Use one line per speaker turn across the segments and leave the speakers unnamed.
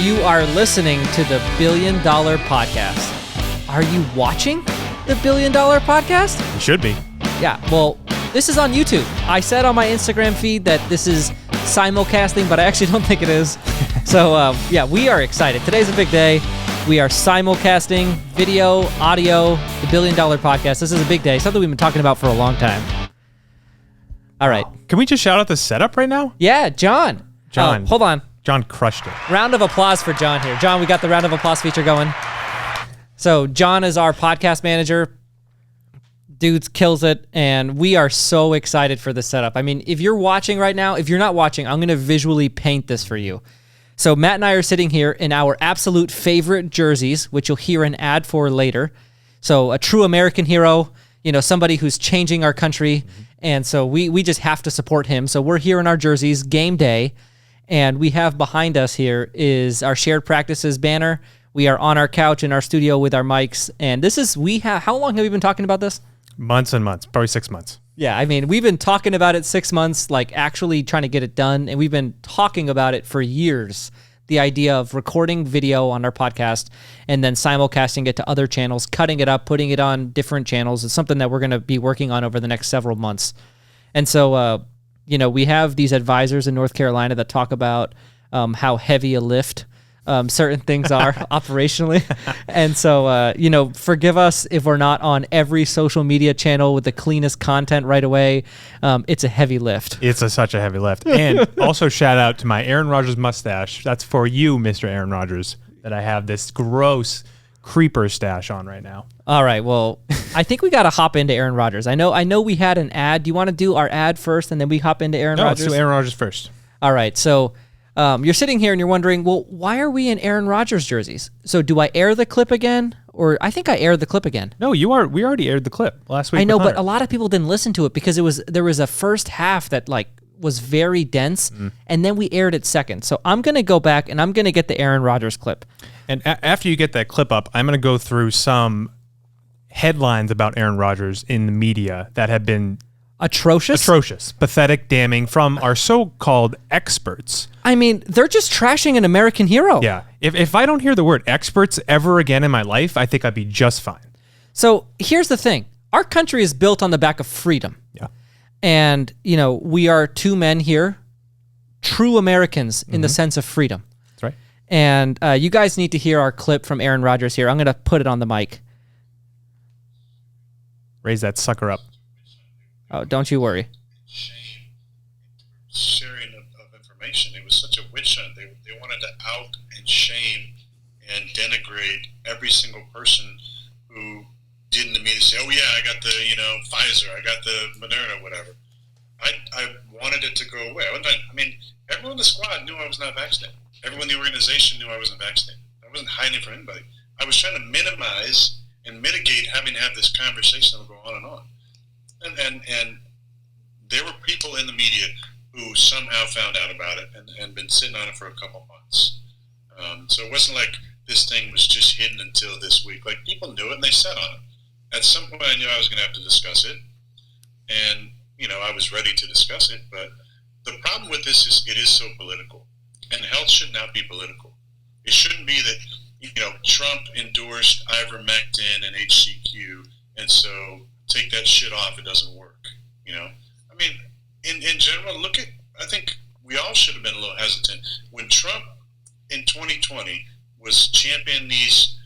You are listening to the $1 Billion Podcast. Are you watching the $1 Billion Podcast?
You should be.
Yeah, well, this is on YouTube. I said on my Instagram feed that this is simulcasting, but I actually don't think it is. So, yeah, we are excited. Today's a big day. We are simulcasting video, audio, the $1 Billion Podcast. This is a big day, something we've been talking about for a long time. All right.
Can we just shout out the setup right now?
Yeah, John. Hold on.
John crushed it.
Round of applause for John here. John, we got the round of applause feature going. So John is our podcast manager. Dude kills it, and we are so excited for the setup. I mean, if you're watching right now, if you're not watching, I'm going to visually paint this for you. So Matt and I are sitting here in our absolute favorite jerseys, which you'll hear an ad for later. So a true American hero, you know, somebody who's changing our country, and so we just have to support him. So we're here in our jerseys, game day. And we have behind us here is our shared practices banner. We are on our couch in our studio with our mics. And this is, how long have we been talking about this?
Months and months, probably 6 months.
Yeah, I mean, we've been talking about it 6 months, like actually trying to get it done. And we've been talking about it for years. The idea of recording video on our podcast and then simulcasting it to other channels, cutting it up, putting it on different channels is something that we're going to be working on over the next several months. And so, you know, we have these advisors in North Carolina that talk about how heavy a lift certain things are operationally. And so, you know, forgive us if we're not on every social media channel with the cleanest content right away. It's a heavy lift.
It's such a heavy lift. And also shout out to my Aaron Rodgers mustache. That's for you, Mr. Aaron Rodgers, that I have this gross creeper stash on right now.
All right. Well, I think we got to hop into Aaron Rodgers. I know we had an ad. Do you want to do our ad first and then we hop into Aaron Rodgers?
Let's do Aaron Rodgers first.
All right. So you're sitting here and you're wondering, well, why are we in Aaron Rodgers jerseys? So do I air the clip again? Or I think I aired the clip again.
No, we already aired the clip last week.
I know, but a lot of people didn't listen to it because there was a first half that was very dense, and then we aired it second. So I'm going to go back and I'm going to get the Aaron Rodgers clip.
And after you get that clip up, I'm going to go through some headlines about Aaron Rodgers in the media that have been atrocious, pathetic, damning from our so-called experts.
I mean, they're just trashing an American hero.
Yeah. If I don't hear the word experts ever again in my life, I think I'd be just fine.
So here's the thing. Our country is built on the back of freedom.
Yeah.
And, you know, we are two men here, true Americans in the sense of freedom.
That's right.
And you guys need to hear our clip from Aaron Rodgers here. I'm going to put it on the mic.
Raise that sucker up.
Oh, don't you worry.
Sharing of information. It was such a witch hunt. They wanted to out and shame and denigrate every single person who didn't immediately say, oh yeah, I got the, Pfizer, I got the Moderna, whatever. I wanted it to go away. I mean, everyone in the squad knew I was not vaccinated. Everyone in the organization knew I wasn't vaccinated. I wasn't hiding from anybody. I was trying to minimize and mitigate having to have this conversation that would go on and on. And there were people in the media who somehow found out about it and been sitting on it for a couple months. So it wasn't like this thing was just hidden until this week. Like, people knew it and they sat on it. At some point I knew I was going to have to discuss it. And, I was ready to discuss it. But the problem with this is it is so political. And health should not be political. It shouldn't be that, Trump endorsed ivermectin and HCQ, and so take that shit off, it doesn't work, I mean, in general, I think we all should have been a little hesitant. When Trump in 2020 was championing these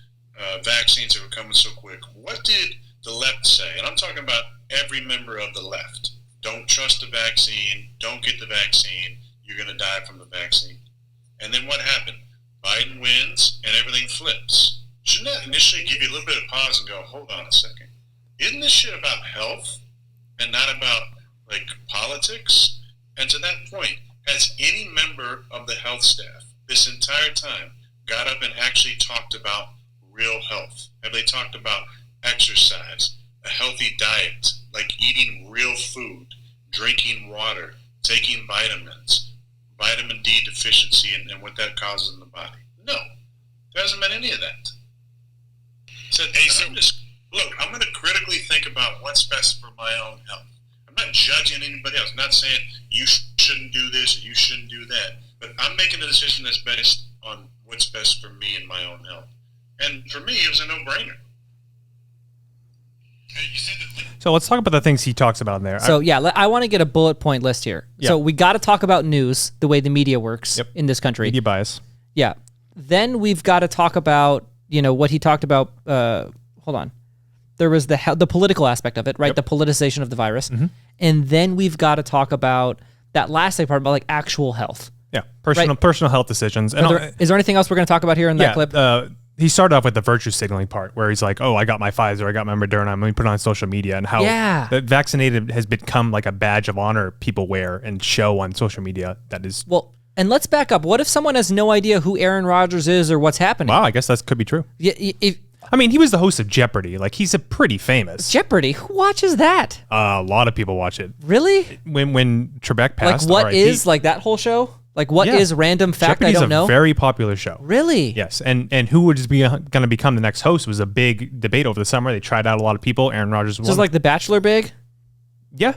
vaccines that were coming so quick, what did the left say? And I'm talking about every member of the left. Don't trust the vaccine, don't get the vaccine, you're going to die from the vaccine. And then what happened? Biden wins and everything flips. Shouldn't that initially give you a little bit of pause and go, hold on a second? Isn't this shit about health and not about, politics? And to that point, has any member of the health staff this entire time got up and actually talked about real health? Have they talked about exercise, a healthy diet, like eating real food, drinking water, taking vitamins, vitamin D deficiency and what that causes in the body? No. There hasn't been any of that. So, I'm going to critically think about what's best for my own health. I'm not judging anybody else. I'm not saying you shouldn't do this or you shouldn't do that. But I'm making a decision that's based on what's best for me and my own health. And for me, it was a no-brainer.
So let's talk about the things he talks about in there.
So I want to get a bullet point list here.
Yeah.
So we got to talk about news, the way the media works in this country.
Media bias.
Yeah. Then we've got to talk about, what he talked about. Hold on. There was the political aspect of it, right?
Yep.
The politicization of the virus. Mm-hmm. And then we've got to talk about that last part about like actual health.
Yeah. Personal health decisions. And
is there anything else we're going to talk about here in that clip?
He started off with the virtue signaling part where he's like, oh, I got my Pfizer, I got my Moderna, I'm going to put it on social media, and how that vaccinated has become like a badge of honor people wear and show on social media. That is...
Well, and let's back up. What if someone has no idea who Aaron Rodgers is or what's happening?
Wow, I guess that could be true.
Yeah,
he was the host of Jeopardy. Like, he's a pretty famous.
Jeopardy? Who watches that?
A lot of people watch it.
Really?
When Trebek passed,
like what is like that whole show? Like what is random fact
Jeopardy's
I don't know?
a very popular show.
Really?
Yes, and who would be going to become the next host was a big debate over the summer. They tried out a lot of people. Aaron Rodgers was
just like The Bachelor big?
Yeah.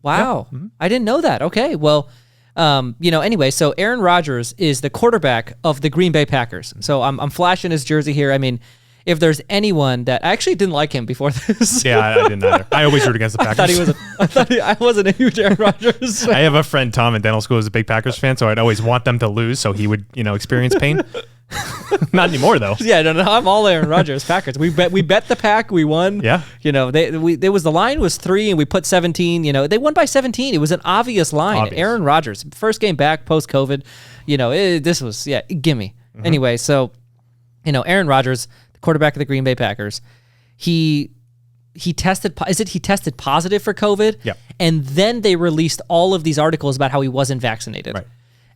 Wow.
Yeah. Mm-hmm.
I didn't know that. Okay. Well, anyway, so Aaron Rodgers is the quarterback of the Green Bay Packers. So I'm flashing his jersey here. I mean, if there's anyone that I actually didn't like him before this.
Yeah, I didn't either. I always root against the Packers.
I wasn't a huge Aaron Rodgers fan.
I have a friend, Tom, in dental school, who's a big Packers fan, so I'd always want them to lose so he would, experience pain. Not anymore, though.
Yeah, no, I'm all Aaron Rodgers. Packers. We bet the pack. We won.
Yeah.
The line was 3 and we put 17. They won by 17. It was an obvious line. Aaron Rodgers, first game back post COVID. This was gimme. Mm-hmm. Anyway, so Aaron Rodgers, the quarterback of the Green Bay Packers, he tested positive for COVID.
Yeah. And
then they released all of these articles about how he wasn't vaccinated.
Right.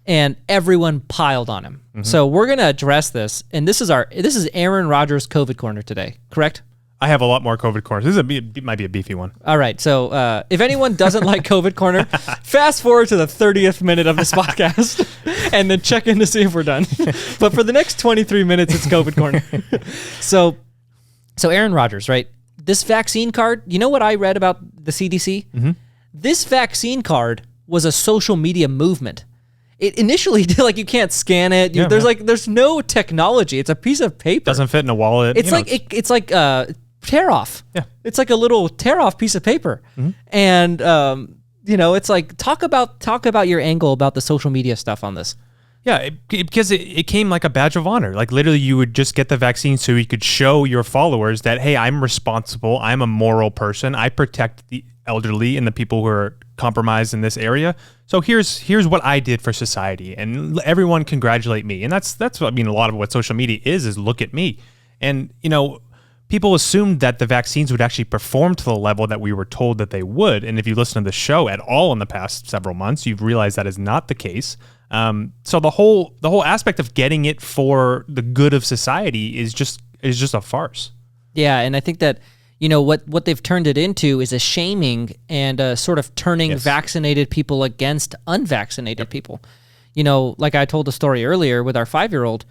And everyone piled on him. Mm-hmm. So we're gonna address this, and this is Aaron Rodgers' COVID corner today, correct?
I have a lot more COVID corners. This might be a beefy one.
All right. So if anyone doesn't like COVID corner, fast forward to the 30th minute of this podcast, and then check in to see if we're done. But for the next 23 minutes, it's COVID corner. So Aaron Rodgers, right? This vaccine card. You know what I read about the CDC? Mm-hmm. This vaccine card was a social media movement. It initially did you can't scan it.
Yeah,
there's no technology. It's a piece of paper.
Doesn't fit in a wallet.
It's like tear off.
Yeah.
It's like a little tear off piece of paper. Mm-hmm. And it's like talk about your angle about the social media stuff on this.
Yeah, because it came like a badge of honor. Like literally you would just get the vaccine so you could show your followers that, hey, I'm responsible. I'm a moral person. I protect the elderly and the people who are compromised in this area. So here's what I did for society, and everyone congratulate me. And that's what a lot of what social media is look at me. And people assumed that the vaccines would actually perform to the level that we were told that they would. And if you listen to the show at all in the past several months, you've realized that is not the case. So the whole aspect of getting it for the good of society is just a farce.
Yeah, and I think that what they've turned it into is a shaming and sort of turning vaccinated people against unvaccinated people. Like I told the story earlier with our 5-year-old,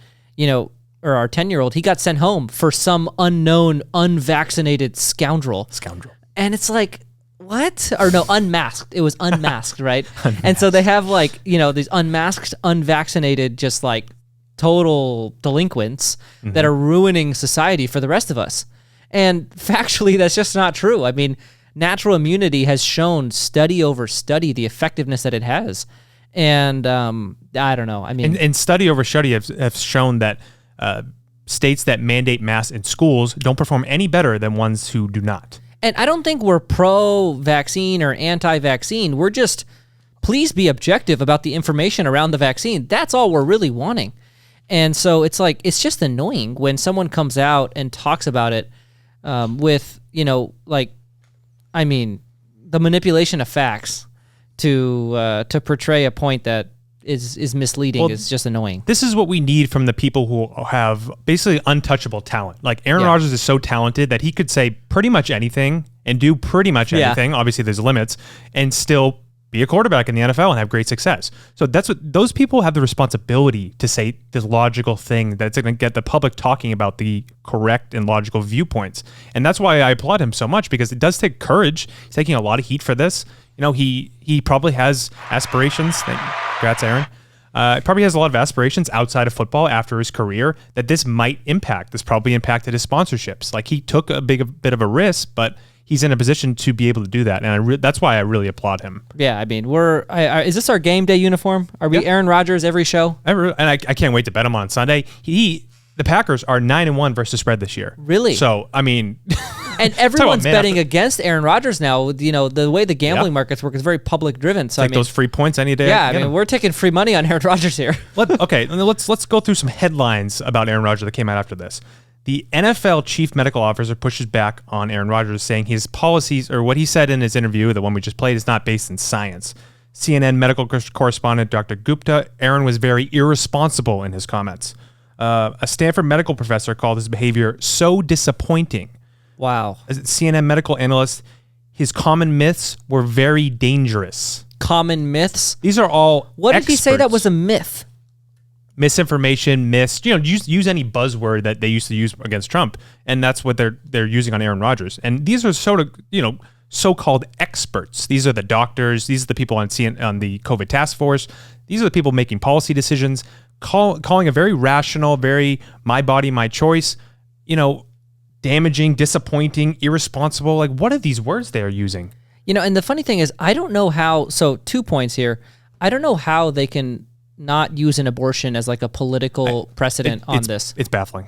or our 10-year-old, he got sent home for some unknown unvaccinated scoundrel. And it's like, what? Or no, unmasked. It was unmasked, right? Unmasked. And so they have these unmasked, unvaccinated, just total delinquents that are ruining society for the rest of us. And factually, that's just not true. I mean, natural immunity has shown study over study the effectiveness that it has. And I don't know. I mean,
and study over study have shown that states that mandate masks in schools don't perform any better than ones who do not.
And I don't think we're pro-vaccine or anti-vaccine. We're just, please be objective about the information around the vaccine. That's all we're really wanting. And so it's just annoying when someone comes out and talks about it with, the manipulation of facts to portray a point that is misleading is just annoying.
This is what we need from the people who have basically untouchable talent. Like Aaron Rodgers is so talented that he could say pretty much anything and do pretty much anything. Obviously, there's limits, and still be a quarterback in the NFL and have great success. So that's what those people have the responsibility to say this logical thing that's going to get the public talking about the correct and logical viewpoints. And that's why I applaud him so much, because it does take courage. He's taking a lot of heat for this. He probably has aspirations. Congrats, Aaron. Probably has a lot of aspirations outside of football after his career that this might impact. This probably impacted his sponsorships. Like, he took a bit of a risk, but he's in a position to be able to do that. And that's why I really applaud him.
Yeah, I mean, is this our game day uniform? Are we Aaron Rodgers every show?
And I can't wait to bet him on Sunday. The Packers are 9-1 versus spread this year.
Really?
So, I mean...
And everyone's betting against Aaron Rodgers now. You know, the way the gambling markets work is very public driven. So
Take those free points any day.
Yeah, I mean, we're taking free money on Aaron Rodgers here.
Let's go through some headlines about Aaron Rodgers that came out after this. The NFL chief medical officer pushes back on Aaron Rodgers, saying his policies, or what he said in his interview, the one we just played, is not based in science. CNN medical correspondent Dr. Gupta, Aaron was very irresponsible in his comments. A Stanford medical professor called his behavior so disappointing.
Wow.
As a CNN medical analyst, his common myths were very dangerous.
Common myths?
These are all
What
experts.
did he say that was a myth?
Misinformation, myths. Use any buzzword that they used to use against Trump, and that's what they're using on Aaron Rodgers. And these are so-called experts. These are the doctors. These are the people on the COVID task force. These are the people making policy decisions, calling a very rational, very my body, my choice, damaging, disappointing, irresponsible. Like, what are these words they are using?
And the funny thing is, I don't know how, so 2 points here. I don't know how they can not use an abortion as like a political precedent on this.
It's baffling.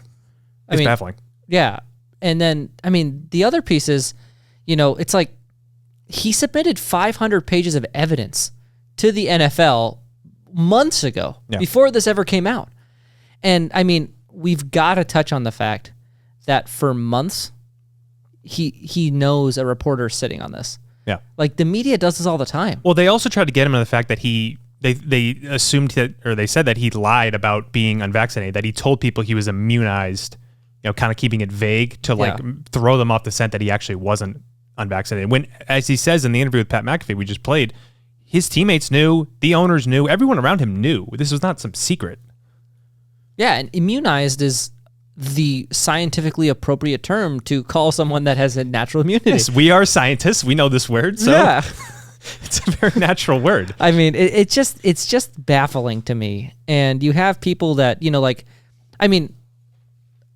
It's baffling.
Yeah. And then, the other piece is, it's like he submitted 500 pages of evidence to the NFL months ago before this ever came out. And we've got to touch on the fact that for months, he knows a reporter sitting on this.
Yeah.
Like, the media does this all the time.
Well, they also tried to get him on the fact that they assumed that, or they said that he lied about being unvaccinated, that he told people he was immunized, kind of keeping it vague to throw them off the scent that he actually wasn't unvaccinated. When, as he says in the interview with Pat McAfee we just played, his teammates knew, the owners knew, everyone around him knew. This was not some secret. Yeah,
and immunized is the scientifically appropriate term to call someone that has a natural immunity.
Yes, we are scientists. We know this word. So
yeah.
It's a very natural word.
It's just baffling to me. And you have people that,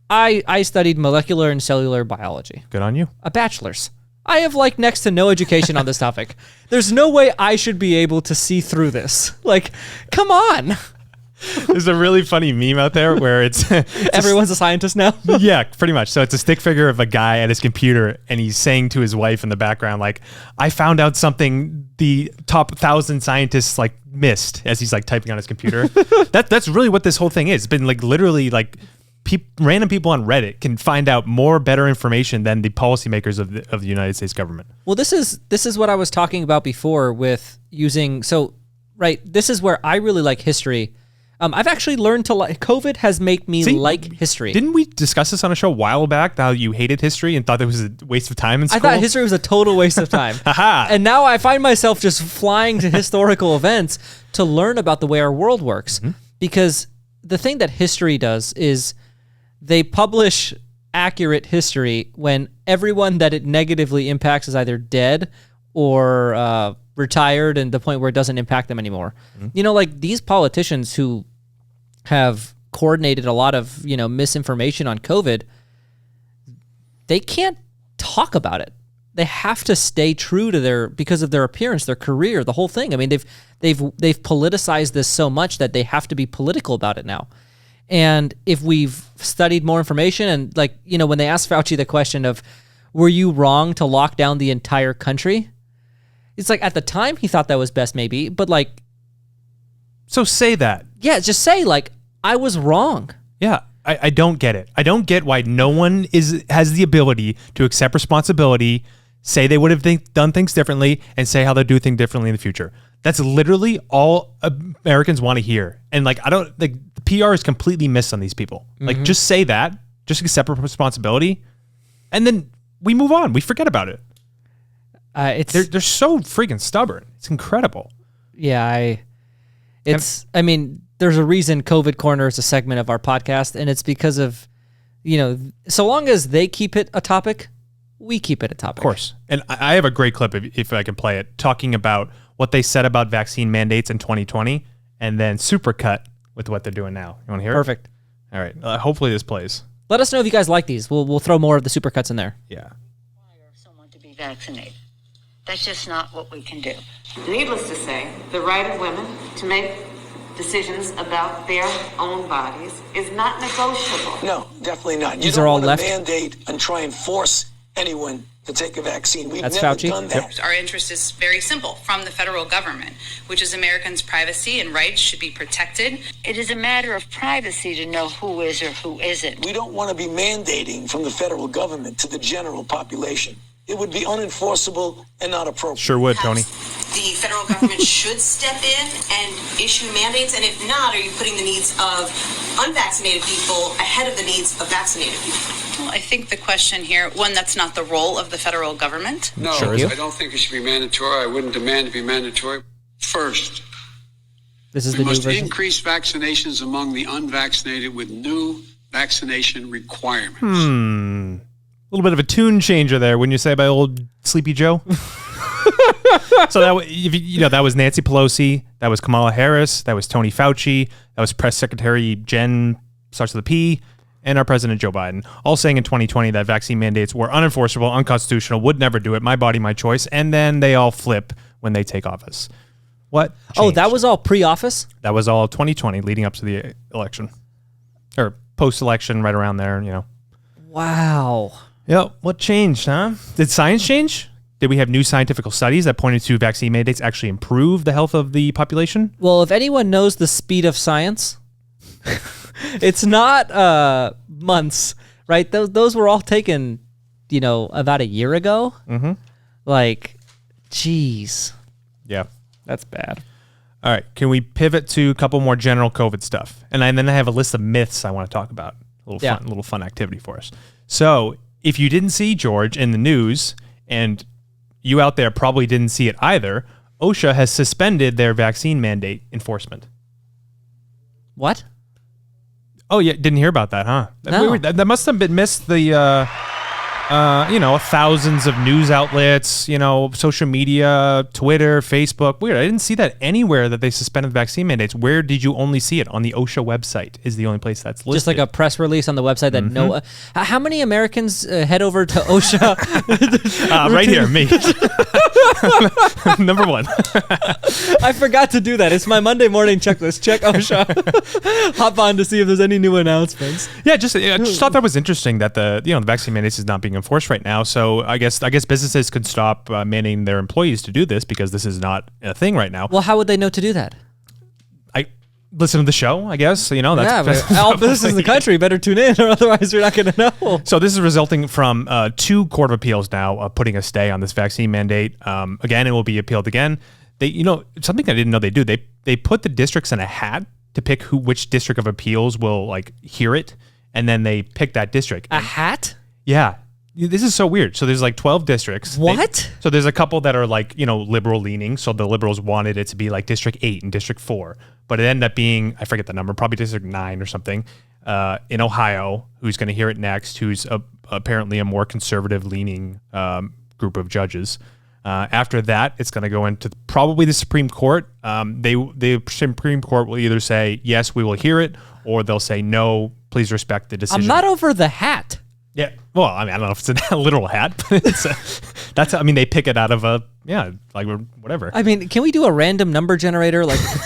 I studied molecular and cellular biology.
Good on you.
A bachelor's. I have next to no education on this topic. There's no way I should be able to see through this. Come on.
There's a really funny meme out there where it's
everyone's a scientist now.
Yeah, pretty much. So it's a stick figure of a guy at his computer, and he's saying to his wife in the background, I found out something the top 1,000 scientists missed, as he's typing on his computer. That's really what this whole thing is. It's been literally random people on Reddit can find out better information than the policymakers of the United States government.
Well, this is what I was talking about before with using. So, right, this is where I really like history. I've actually learned to like. COVID has made me like history.
Didn't we discuss this on a show a while back? How you hated history and thought it was a waste of time in school?
I thought history was a total waste of time. And now I find myself just flying to historical events to learn about the way our world works. Mm-hmm. Because the thing that history does is they publish accurate history when everyone that it negatively impacts is either dead or retired, and the point where it doesn't impact them anymore. Mm-hmm. These politicians who have coordinated a lot of, misinformation on COVID, they can't talk about it. They have to stay true to because of their appearance, their career, the whole thing. They've politicized this so much that they have to be political about it now. And if we've studied more information and when they asked Fauci the question of, were you wrong to lock down the entire country? It's at the time he thought that was best maybe, but
So say that.
Yeah, just say I was wrong.
Yeah, I don't get it. I don't get why no one has the ability to accept responsibility, say they would have done things differently, and say how they'll do things differently in the future. That's literally all Americans want to hear. And the PR is completely missed on these people.
Mm-hmm.
Just say that, just accept responsibility, and then we move on. We forget about it. They're so freaking stubborn. It's incredible.
Yeah, there's a reason COVID Corner is a segment of our podcast, and it's because of, so long as they keep it a topic, we keep it a topic.
Of course. And I have a great clip, if I can play it, talking about what they said about vaccine mandates in 2020 and then supercut with what they're doing now. You want to hear it?
Perfect.
All right. Hopefully this plays.
Let us know if you guys like these. We'll throw more of the supercuts in there.
Yeah.
Someone to be vaccinated. That's just not what we can do.
Needless to say, the right of women to make decisions about their own bodies is not negotiable.
No, definitely not.
These are all left.
You don't want to mandate and try and force anyone to take a vaccine. We've
That's
never
Fauci.
done that.
Our interest is very simple from the federal government, which is Americans' privacy and rights should be protected.
It is a matter of privacy to know who is or who isn't.
We don't want to be mandating from the federal government to the general population. It would be unenforceable and not appropriate.
Sure would, Tony.
The federal government should step in and issue mandates, and if not, are you putting the needs of unvaccinated people ahead of the needs of vaccinated people?
Well, I think the question here, one, that's not the role of the federal government.
No,
Sure.
I don't think it should be mandatory. I wouldn't demand to be mandatory. First,
This is
we
the new
must
version.
increase vaccinations among the unvaccinated with new vaccination requirements.
A little bit of a tune changer there, wouldn't you say, by old Sleepy Joe? So that was Nancy Pelosi, that was Kamala Harris, that was Tony Fauci, that was Press Secretary Jen, starts with a P, and our President Joe Biden, all saying in 2020 that vaccine mandates were unenforceable, unconstitutional, would never do it, my body, my choice, and then they all flip when they take office. What changed?
Oh, that was all pre-office?
That was all 2020 leading up to the election. Or post-election, right around there,
Wow.
Yep. What changed, huh? Did science change? Did we have new scientific studies that pointed to vaccine mandates actually improve the health of the population?
Well, if anyone knows the speed of science, it's not months, right? Those were all taken, about a year ago. Mm-hmm. Like, geez.
Yeah.
That's bad.
All right. Can we pivot to a couple more general COVID stuff? And then I have a list of myths I want to talk about. A little fun activity for us. So if you didn't see, George, in the news, and you out there probably didn't see it either, OSHA has suspended their vaccine mandate enforcement.
What?
Oh, yeah. Didn't hear about that, huh?
No.
That must have been missed the... thousands of news outlets, social media, Twitter, Facebook. Weird. I didn't see that anywhere that they suspended vaccine mandates. Where did you only see it? On the OSHA website is the only place that's listed.
Just like a press release on the website that how many Americans head over to OSHA?
right here, me. Number one.
I forgot to do that. It's my Monday morning checklist. Check OSHA. Hop on to see if there's any new announcements.
Yeah, I just thought that was interesting that the vaccine mandates is not being enforced right now. So I guess businesses could stop mandating their employees to do this because this is not a thing right now.
Well, how would they know to do that?
I listen to the show, I guess. That's
all businesses in the country better tune in, or otherwise you're not going to know.
So this is resulting from 2 court of appeals now putting a stay on this vaccine mandate. Again, it will be appealed again. They, something I didn't know they do. They put the districts in a hat to pick which district of appeals will hear it, and then they pick that district.
A hat?
Yeah. This is so weird. So there's 12 districts.
What?
So there's a couple that are liberal leaning. So the liberals wanted it to be District 8 and District 4. But it ended up being, I forget the number, probably District 9 or something, in Ohio, who's going to hear it next, who's apparently a more conservative leaning group of judges. After that, it's going to go into probably the Supreme Court. The Supreme Court will either say, yes, we will hear it, or they'll say, no, please respect the decision.
I'm not over the hat.
Yeah, well, I don't know if it's a literal hat, but they pick it out of whatever.
Can we do a random number generator like a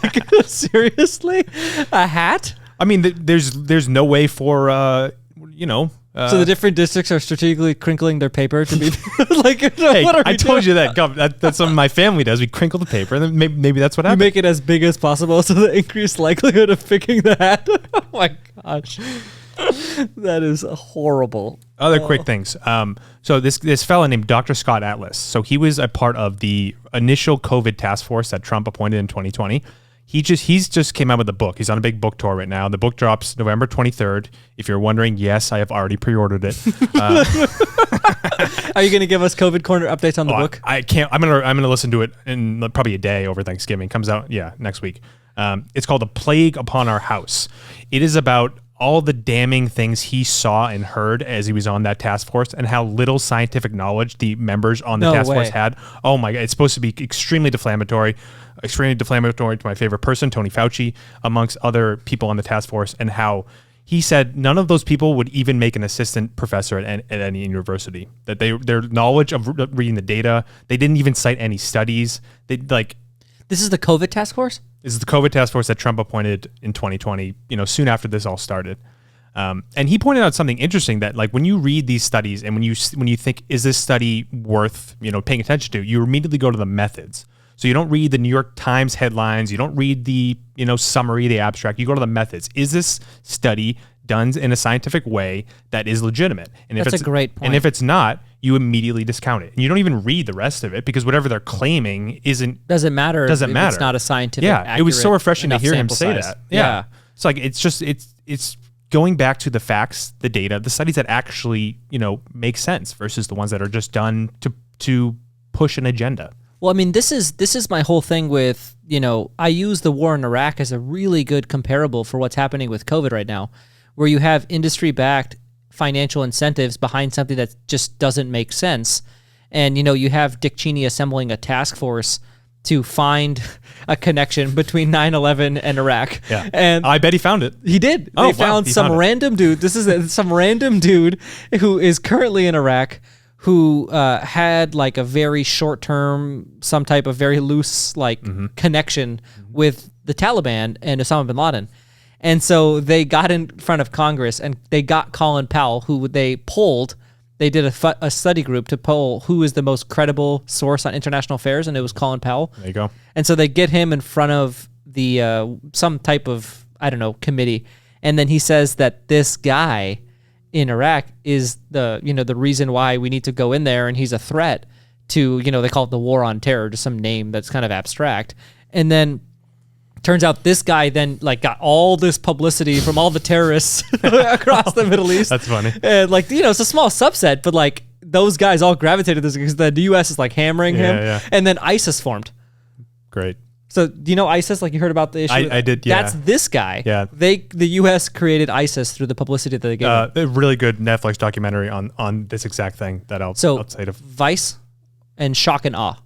computer? Seriously? A hat?
There's no way for,
so the different districts are strategically crinkling their paper to be
hey,
what are we
I told
doing?
you that. That's something my family does. We crinkle the paper, and then maybe that's what
You
happens.
make it as big as possible so the increased likelihood of picking the hat. Oh my gosh. That is horrible.
Other quick things. So this fella named Dr. Scott Atlas. So he was a part of the initial COVID task force that Trump appointed in 2020. He's just came out with a book. He's on a big book tour right now. The book drops November 23rd. If you're wondering, yes, I have already pre-ordered it.
Are you going to give us COVID Corner updates on the book?
I can't. I'm gonna listen to it in probably a day over Thanksgiving. Comes out next week. It's called A Plague Upon Our House. It is about all the damning things he saw and heard as he was on that task force, and how little scientific knowledge the members on the task force had. Oh my God, it's supposed to be extremely deflammatory to my favorite person, Tony Fauci, amongst other people on the task force, and how he said none of those people would even make an assistant professor at any university. That their knowledge of reading the data, they didn't even cite any studies.
This is the COVID task force?
This is the COVID task force that Trump appointed in 2020, soon after this all started. And he pointed out something interesting, that like when you read these studies and when you think, is this study worth, paying attention to, you immediately go to the methods. So you don't read the New York Times headlines. You don't read the, summary, the abstract. You go to the methods. Is this study done in a scientific way that is legitimate? And
That's a great point.
And if it's not, you immediately discount it. And you don't even read the rest of it, because whatever they're claiming
doesn't matter.
Doesn't matter.
It's not a scientific.
Yeah, it was so refreshing to hear him say
size.
that. Yeah. It's like it's going back to the facts, the data, the studies that actually, make sense versus the ones that are just done to push an agenda.
Well, I mean, this is my whole thing with, I use the war in Iraq as a really good comparable for what's happening with COVID right now, where you have industry-backed financial incentives behind something that just doesn't make sense. And, you have Dick Cheney assembling a task force to find a connection between 9/11 and Iraq.
Yeah.
And
I bet he found it.
He did.
Oh,
they found some random dude. This is some random dude who is currently in Iraq, who had like a very short-term, some type of very loose connection with the Taliban and Osama bin Laden. And so they got in front of Congress and they got Colin Powell, who they polled. They did a study group to poll who is the most credible source on international affairs, and it was Colin Powell.
There you go.
And so they get him in front of the some type of, committee. And then he says that this guy in Iraq is the reason why we need to go in there, and he's a threat to, they call it the war on terror, just some name that's kind of abstract. And then turns out this guy then got all this publicity from all the terrorists across the Middle East.
That's funny.
And it's a small subset, but those guys all gravitated to this because the U.S. is hammering him.
Yeah.
And then ISIS formed.
Great.
So do you know ISIS? You heard about the issue?
I did, yeah.
That's this guy.
Yeah.
The U.S. created ISIS through the publicity that they gave him.
A really good Netflix documentary on this exact thing that I'll say to
Vice and Shock and Awe.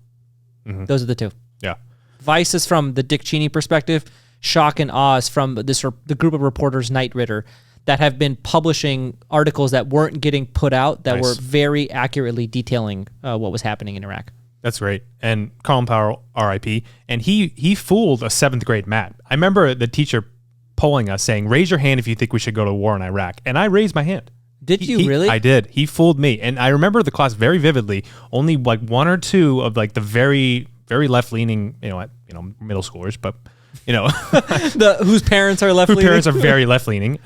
Mm-hmm. Those are the two.
Yeah.
Vice is from the Dick Cheney perspective. Shock and Awe is from the group of reporters, Knight Ridder, that have been publishing articles that weren't getting put out that were very accurately detailing what was happening in Iraq.
That's great. And Colin Powell, R.I.P., and he fooled a 7th grade Matt. I remember the teacher polling us saying, raise your hand if you think we should go to war in Iraq. And I raised my hand.
Did you really?
I did. He fooled me. And I remember the class very vividly. Only one or two of the very, very left-leaning, middle schoolers, but,
whose parents are left-leaning?
Whose parents are very left-leaning,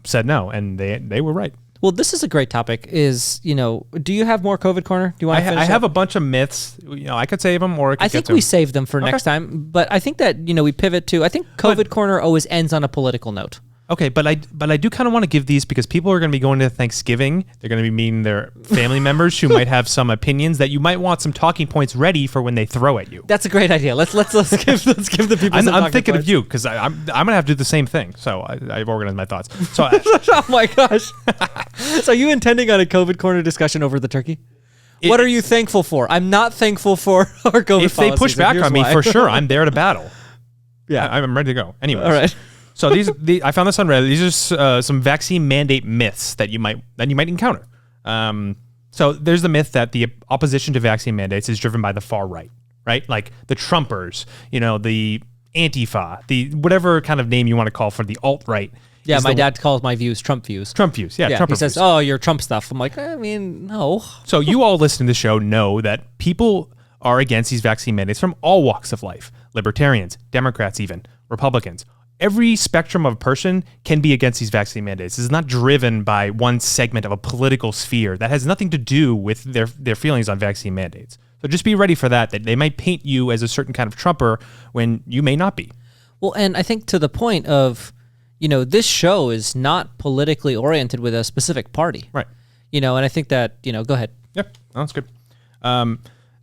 said no. And they were right.
Well, this is a great topic. Do you have more COVID corner? Do you want to finish
I have a bunch of myths. I could save them, or
I think we save them for next time. But I think that we pivot to. I think COVID corner always ends on a political note.
Okay, but I do kind of want to give these because people are going to be going to Thanksgiving. They're going to be meeting their family members who might have some opinions that you might want some talking points ready for when they throw at you.
That's a great idea. Let's give the people.
I'm thinking of you because I'm going to have to do the same thing. So I've organized my thoughts. So
oh my gosh! So are you intending on a COVID corner discussion over the turkey? What are you thankful for? I'm not thankful for our COVID
If they push back on me, for sure, I'm there to battle.
Yeah,
I'm ready to go. Anyways.
All right.
So I found this on Reddit. These are some vaccine mandate myths that you might encounter. So there's the myth that the opposition to vaccine mandates is driven by the far right, right? Like the Trumpers, the Antifa, the whatever kind of name you want to call for the alt-right.
Yeah, my dad calls my views Trump views.
Trump views, yeah. Trump
he says, "Oh, you're Trump stuff." I'm like, no.
So you all listening to the show know that people are against these vaccine mandates from all walks of life. Libertarians, Democrats even, Republicans. Every spectrum of a person can be against these vaccine mandates. This is not driven by one segment of a political sphere. That has nothing to do with their feelings on vaccine mandates. So just be ready for that they might paint you as a certain kind of Trumper when you may not be.
Well, and I think to the point of, this show is not politically oriented with a specific party.
Right.
And I think that, go ahead.
Yep, that's good.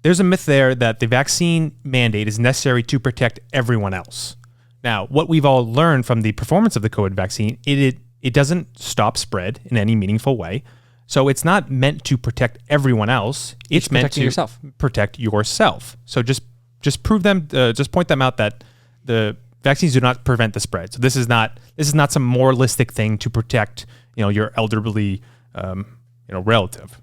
There's a myth there that the vaccine mandate is necessary to protect everyone else. Now, what we've all learned from the performance of the COVID vaccine, it It doesn't stop spread in any meaningful way. So it's not meant to protect everyone else. It's meant to protect yourself. So just prove them, just point them out that the vaccines do not prevent the spread. So this is not some moralistic thing to protect, your elderly, relative.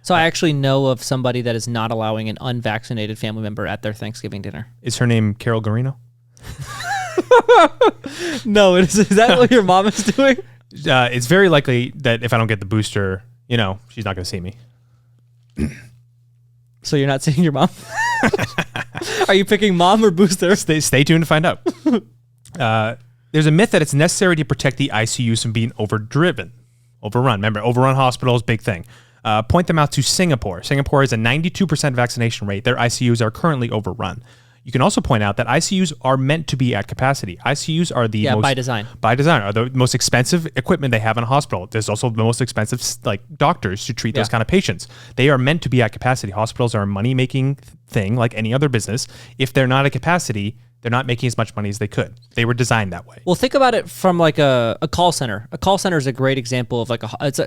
So I actually know of somebody that is not allowing an unvaccinated family member at their Thanksgiving dinner.
Is her name Carol Guarino?
No, is that what your mom is doing?
It's very likely that if I don't get the booster, she's not going to see me.
So you're not seeing your mom? Are you picking mom or booster?
Stay tuned to find out. There's a myth that it's necessary to protect the ICUs from being overrun. Remember, overrun hospitals, big thing. Point them out to Singapore. Singapore has a 92% vaccination rate. Their ICUs are currently overrun. You can also point out that ICUs are meant to be at capacity. ICUs are the
by design.
By design, are the most expensive equipment they have in a hospital. There's also the most expensive doctors to treat those kind of patients. They are meant to be at capacity. Hospitals are a money-making thing like any other business. If they're not at capacity, they're not making as much money as they could. They were designed that way.
Well, think about it from like a call center. A call center is a great example of a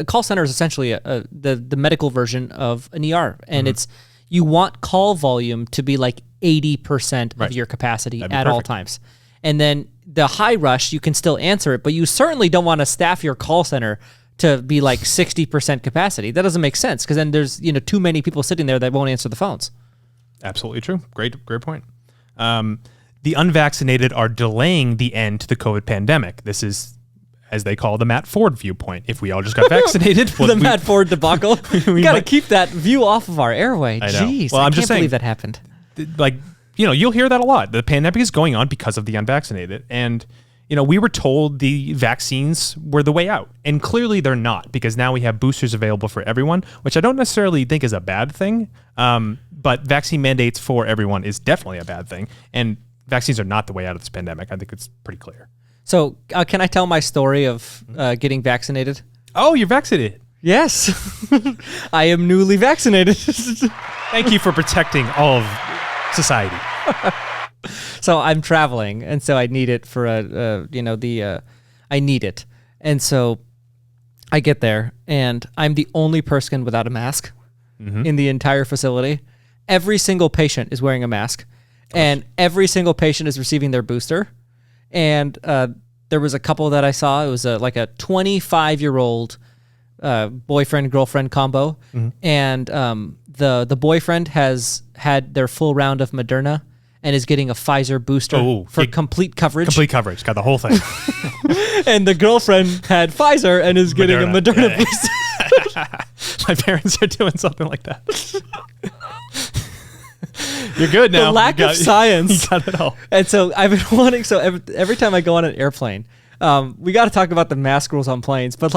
call center is essentially the medical version of an ER, and you want call volume to be like 80% of your capacity at all times. And then the high rush, you can still answer it, but you certainly don't want to staff your call center to be like 60% capacity. That doesn't make sense because then there's too many people sitting there that won't answer the phones.
Absolutely true. Great point. The unvaccinated are delaying the end to the COVID pandemic. This is, as they call the Matt Ford viewpoint. If we all just got vaccinated,
Matt Ford debacle. We got to keep that view off of our airway. Jeez,
well,
I can't believe that happened.
You'll hear that a lot. The pandemic is going on because of the unvaccinated. And, we were told the vaccines were the way out. And clearly they're not, because now we have boosters available for everyone, which I don't necessarily think is a bad thing. But vaccine mandates for everyone is definitely a bad thing. And vaccines are not the way out of this pandemic. I think it's pretty clear.
So can I tell my story of getting vaccinated?
Oh, you're vaccinated.
Yes. I am newly vaccinated.
Thank you for protecting all of society.
So I'm traveling, and so I need it for I need it. And so I get there, and I'm the only person without a mask in the entire facility. Every single patient is wearing a mask, and every single patient is receiving their booster. And there was a couple that I saw. It was like a 25-year-old boyfriend-girlfriend combo. And the boyfriend has had their full round of Moderna and is getting a Pfizer booster for complete coverage.
Complete coverage. Got the whole thing.
And the girlfriend had Pfizer and is getting a Moderna booster.
My parents are doing something like that. You're good now.
The lack of science.
You got it all.
And so I've been wanting, every time I go on an airplane, we got to talk about the mask rules on planes, but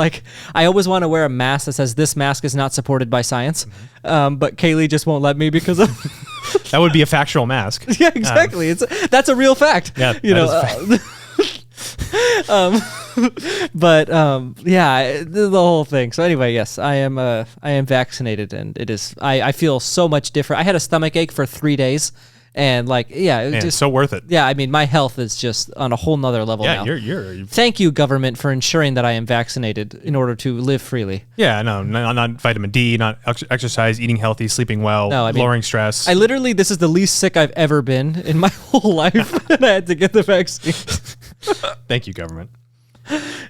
I always want to wear a mask that says this mask is not supported by science. But Kaylee just won't let me because of
that would be a factual mask.
Yeah, exactly. That's a real fact.
Yeah,
the whole thing. So anyway, yes, I am vaccinated, and it is. I feel so much different. I had a stomach ache for 3 days, and
it's so worth it.
Yeah, I mean, my health is just on a whole nother level now.
You're.
Thank you, government, for ensuring that I am vaccinated in order to live freely.
Yeah, no, not vitamin D, not exercise, eating healthy, sleeping well, lowering stress.
This is the least sick I've ever been in my whole life, and I had to get the vaccine.
Thank you, government.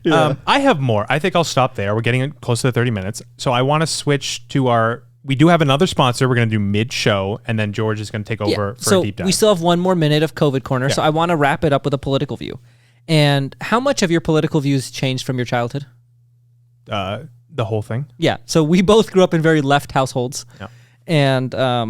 Yeah. I have more. I think I'll stop there. We're getting close to the 30 minutes. So I want to switch to we do have another sponsor we're going to do mid-show, and then George is going to take over for a deep dive.
We still have one more minute of COVID Corner, so I want to wrap it up with a political view. And how much have your political views changed from your childhood?
The whole thing.
Yeah. So we both grew up in very left households. Yeah. And, I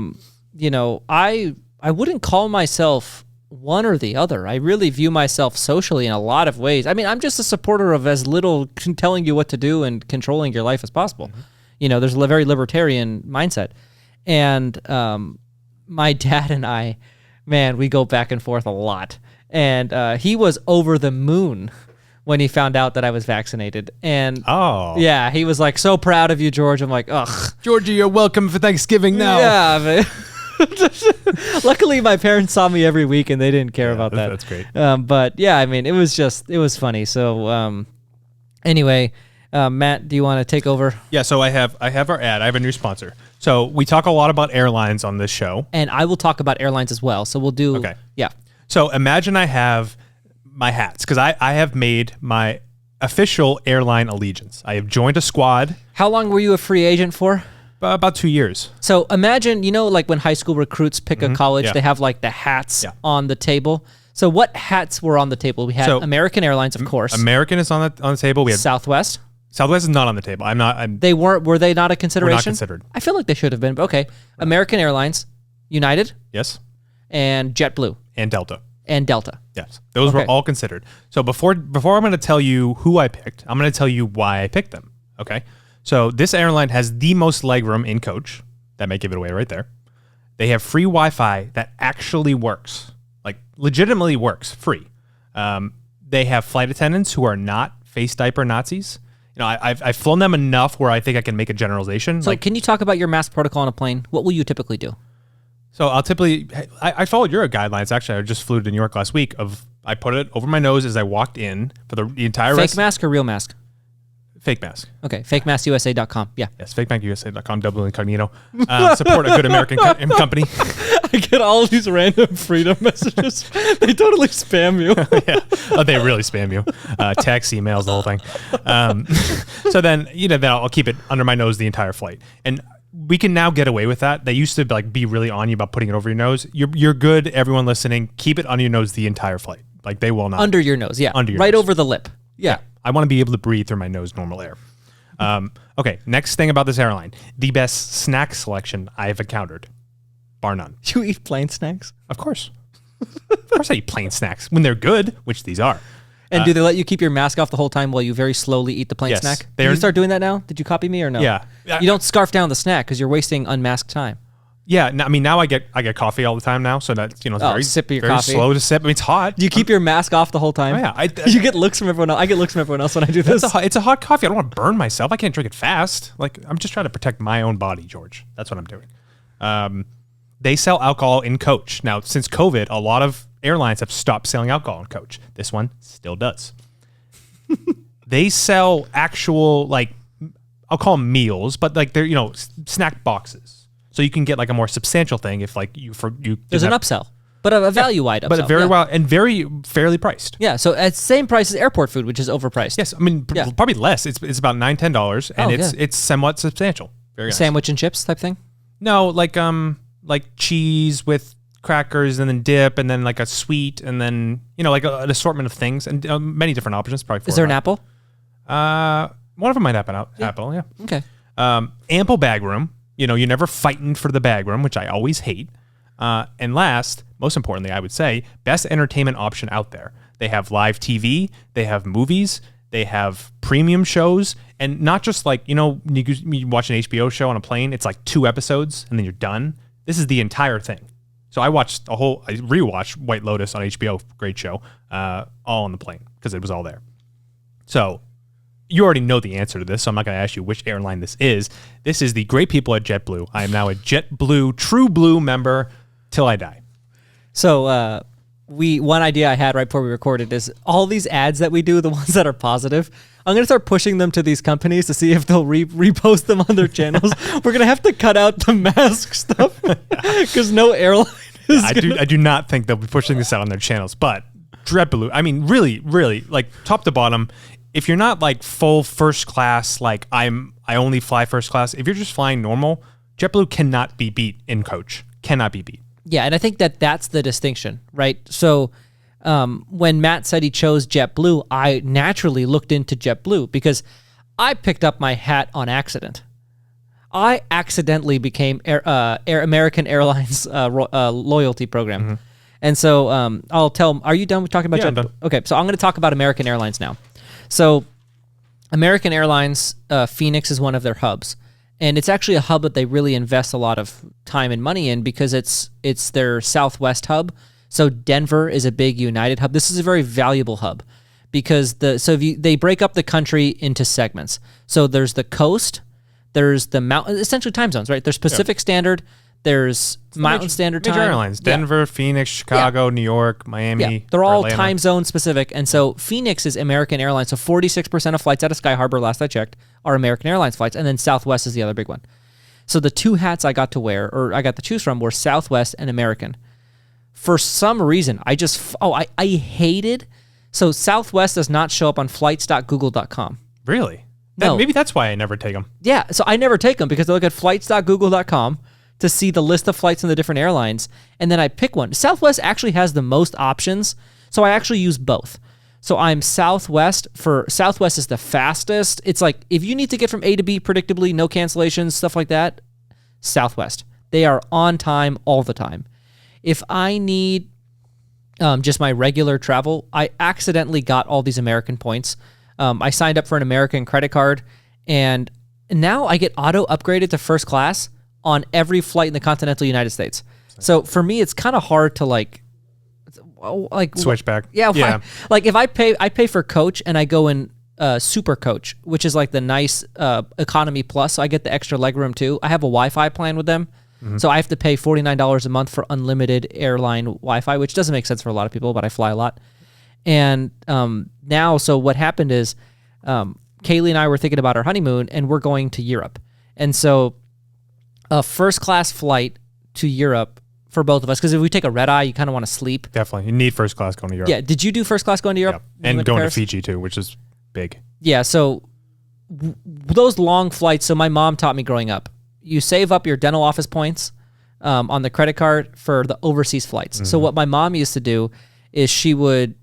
wouldn't call myself one or the other. I really view myself socially in a lot of ways. I mean, I'm just a supporter of as little telling you what to do and controlling your life as possible. Mm-hmm. There's a very libertarian mindset. And my dad and I, man, we go back and forth a lot. And he was over the moon when he found out that I was vaccinated. And yeah, he was like, so proud of you, George. I'm like, ugh.
Georgie, you're welcome for Thanksgiving now.
Yeah, man. Luckily, my parents saw me every week and they didn't care about that.
That's great.
But yeah, I mean, it was funny. So Anyway, Matt, do you want to take over?
Yeah, so I have our ad. I have a new sponsor. So we talk a lot about airlines on this show.
And I will talk about airlines as well. So we'll do...
Okay.
Yeah.
So imagine I have my hats, because I have made my official airline allegiance. I have joined a squad.
How long were you a free agent for?
About 2 years.
So imagine, like when high school recruits pick a college,
yeah.
they have like the hats on the table. So what hats were on the table? We had American Airlines, of course.
American is on the table. We have
Southwest.
Southwest is not on the table.
Were they not a consideration?
Were not considered.
I feel like they should have been, but okay. Right. American Airlines, United.
Yes.
And JetBlue.
And Delta.
Yes.
Those were all considered. So before I'm going to tell you who I picked, I'm going to tell you why I picked them. Okay. So this airline has the most legroom in coach. That may give it away right there. They have free Wi-Fi that actually works, like legitimately works, free. They have flight attendants who are not face diaper Nazis. I've flown them enough where I think I can make a generalization.
So can you talk about your mask protocol on a plane? What will you typically do?
So I followed your guidelines. Actually, I just flew to New York last week. I put it over my nose as I walked in for the entire
Fake mask or real mask?
Fake mask.
Okay, fakemaskUSA.com. Yeah.
Yes, fakemaskUSA.com, double incognito. Support a good American company.
I get all of these random freedom messages. They totally spam you.
Yeah. Oh, they really spam you. Text, emails, the whole thing. So then, then I'll keep it under my nose the entire flight. And we can now get away with that. They used to be really on you about putting it over your nose. You're good, everyone listening. Keep it under your nose the entire flight. Like they will not.
Under your nose, yeah.
Under your
right
nose.
over the lip. Yeah.
I want to be able to breathe through my nose, normal air. Okay, next thing about this airline. The best snack selection I've encountered. Bar none.
You eat plain snacks?
Of course. Of course I eat plain snacks. When they're good, which these are.
And do they let you keep your mask off the whole time while you very slowly eat the plain snack? Did you start doing that now? Did you copy me or no?
Yeah.
You don't scarf down the snack because you're wasting unmasked time.
Yeah, now I get coffee all the time now, so that's very
sip of your
very
coffee.
slow to sip. I mean, it's hot.
Do you keep your mask off the whole time?
Oh, yeah,
you get looks from everyone else. I get looks from everyone else when I do this.
It's a hot coffee. I don't want to burn myself. I can't drink it fast. Like I'm just trying to protect my own body, George. That's what I'm doing. They sell alcohol in coach now. Since COVID, a lot of airlines have stopped selling alcohol in coach. This one still does. They sell actual I'll call them meals, but they're snack boxes. So you can get a more substantial thing if
There's an upsell, but a value-wide upsell.
But very fairly priced.
Yeah, so at the same price as airport food, which is overpriced.
Yes, I mean probably less. It's about $9-10, and it's somewhat substantial. Very nice.
Sandwich and chips type thing.
No, like cheese with crackers and then dip and then a sweet and then an assortment of things and many different options. Probably.
Is there an apple?
One of them might happen out. Yeah. Apple, yeah.
Okay.
Ample bag room. You're never fighting for the bag room, which I always hate. And last, most importantly, I would say, best entertainment option out there. They have live TV, they have movies, they have premium shows, and not just you watch an HBO show on a plane, it's 2 episodes and then you're done. This is the entire thing. So I rewatched White Lotus on HBO, great show, all on the plane because it was all there. So you already know the answer to this, so I'm not going to ask you which airline this is. This is the great people at JetBlue. I am now a JetBlue True Blue member till I die.
So one idea I had right before we recorded is all these ads that we do, the ones that are positive, I'm going to start pushing them to these companies to see if they'll repost them on their channels. We're going to have to cut out the mask stuff because no airline is
I do not think they'll be pushing this out on their channels, but JetBlue, I mean, really, really, top to bottom, if you're not full first class, I only fly first class, if you're just flying normal, JetBlue cannot be beat in coach. Cannot be beat.
Yeah, and I think that's the distinction, right? So when Matt said he chose JetBlue, I naturally looked into JetBlue because I picked up my hat on accident. I accidentally became American Airlines loyalty program. Mm-hmm. And so I'll tell, are you done with talking about JetBlue? Done. Okay, so I'm going to talk about American Airlines now. So American Airlines, Phoenix is one of their hubs. And it's actually a hub that they really invest a lot of time and money in because it's their Southwest hub. So Denver is a big United hub. This is a very valuable hub because they break up the country into segments. So there's the coast, there's the mountain, essentially time zones, right? There's Pacific Standard, There's Mountain Standard Time.
Major airlines. Denver, Phoenix, Chicago, New York, Miami.
Yeah, they're all
Atlanta.
time zone specific. And so Phoenix is American Airlines. So 46% of flights out of Sky Harbor, last I checked, are American Airlines flights. And then Southwest is the other big one. So the two hats I got to wear, or I got to choose from, were Southwest and American. For some reason, I hated... So Southwest does not show up on flights.google.com.
Really?
No.
Maybe that's why I never take them.
Yeah, so I never take them because I look at flights.google.com to see the list of flights in the different airlines, and then I pick one. Southwest actually has the most options, so I actually use both. So I'm Southwest. Southwest is the fastest. It's like, if you need to get from A to B predictably, no cancellations, stuff like that, Southwest. They are on time all the time. If I need just my regular travel, I accidentally got all these American points. I signed up for an American credit card, and now I get auto upgraded to first class on every flight in the continental United States. So for me, it's kind of hard to like
switch back.
Yeah. Like if I pay for coach and I go in super coach, which is like the nice economy plus, so I get the extra legroom too. I have a Wi-Fi plan with them. So I have to pay $49 a month for unlimited airline Wi-Fi, which doesn't make sense for a lot of people, but I fly a lot. And now, so what happened is Kaylee and I were thinking about our honeymoon, and we're going to Europe. And so a first-class flight to Europe for both of us, because if we take a red-eye, you kind of want to sleep.
Definitely. You need first class going to Europe.
Yeah. Did you do first class going to Europe?
Yeah. And going to Fiji, too, which is big.
Yeah, so those long flights, so my mom taught me growing up, you save up your dental office points on the credit card for the overseas flights. So what my mom used to do is she would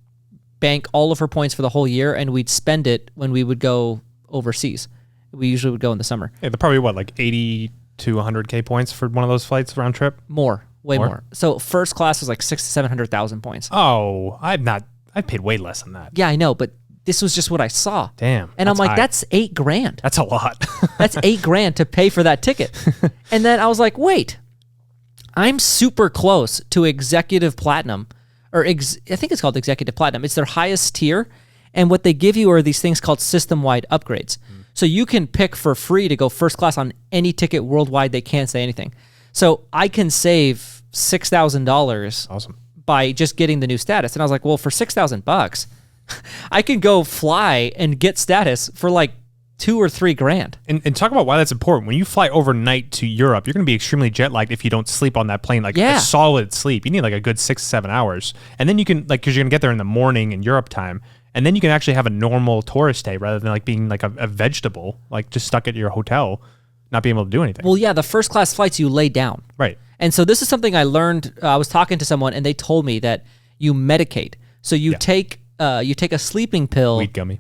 bank all of her points for the whole year, and we'd spend it when we would go overseas. We usually would go in the summer.
Yeah, they're probably, like 80 to 100K points for one of those flights round trip?
Way more. So first class was like 600,000 to 700,000 points.
Oh, I paid way less than that.
Yeah, I know, but this was just what I saw.
Damn.
And I'm like,
high.
that's $8,000.
That's a lot.
That's $8,000 to pay for that ticket. And then I was like, wait, I'm super close to executive platinum, or I think it's called executive platinum. It's their highest tier. And what they give you are these things called system-wide upgrades. So you can pick for free to go first class on any ticket worldwide. They can't say anything. So I can save $6,000
awesome.
By just getting the new status. And I was like, well, for $6,000, I can go fly and get status for like $2,000 or $3,000.
And talk about why that's important. When you fly overnight to Europe, you're going to be extremely jet lagged if you don't sleep on that plane. Like a solid sleep. You need like a good 6 to 7 hours. And then you can, like, because you're going to get there in the morning in Europe time. And then you can actually have a normal tourist day rather than like being like a vegetable, like just stuck at your hotel, not being able to do anything.
Well, yeah, the first class flights, you lay down.
Right.
And so this is something I learned. I was talking to someone and they told me that you medicate. So you take a sleeping pill.
Wheat gummy.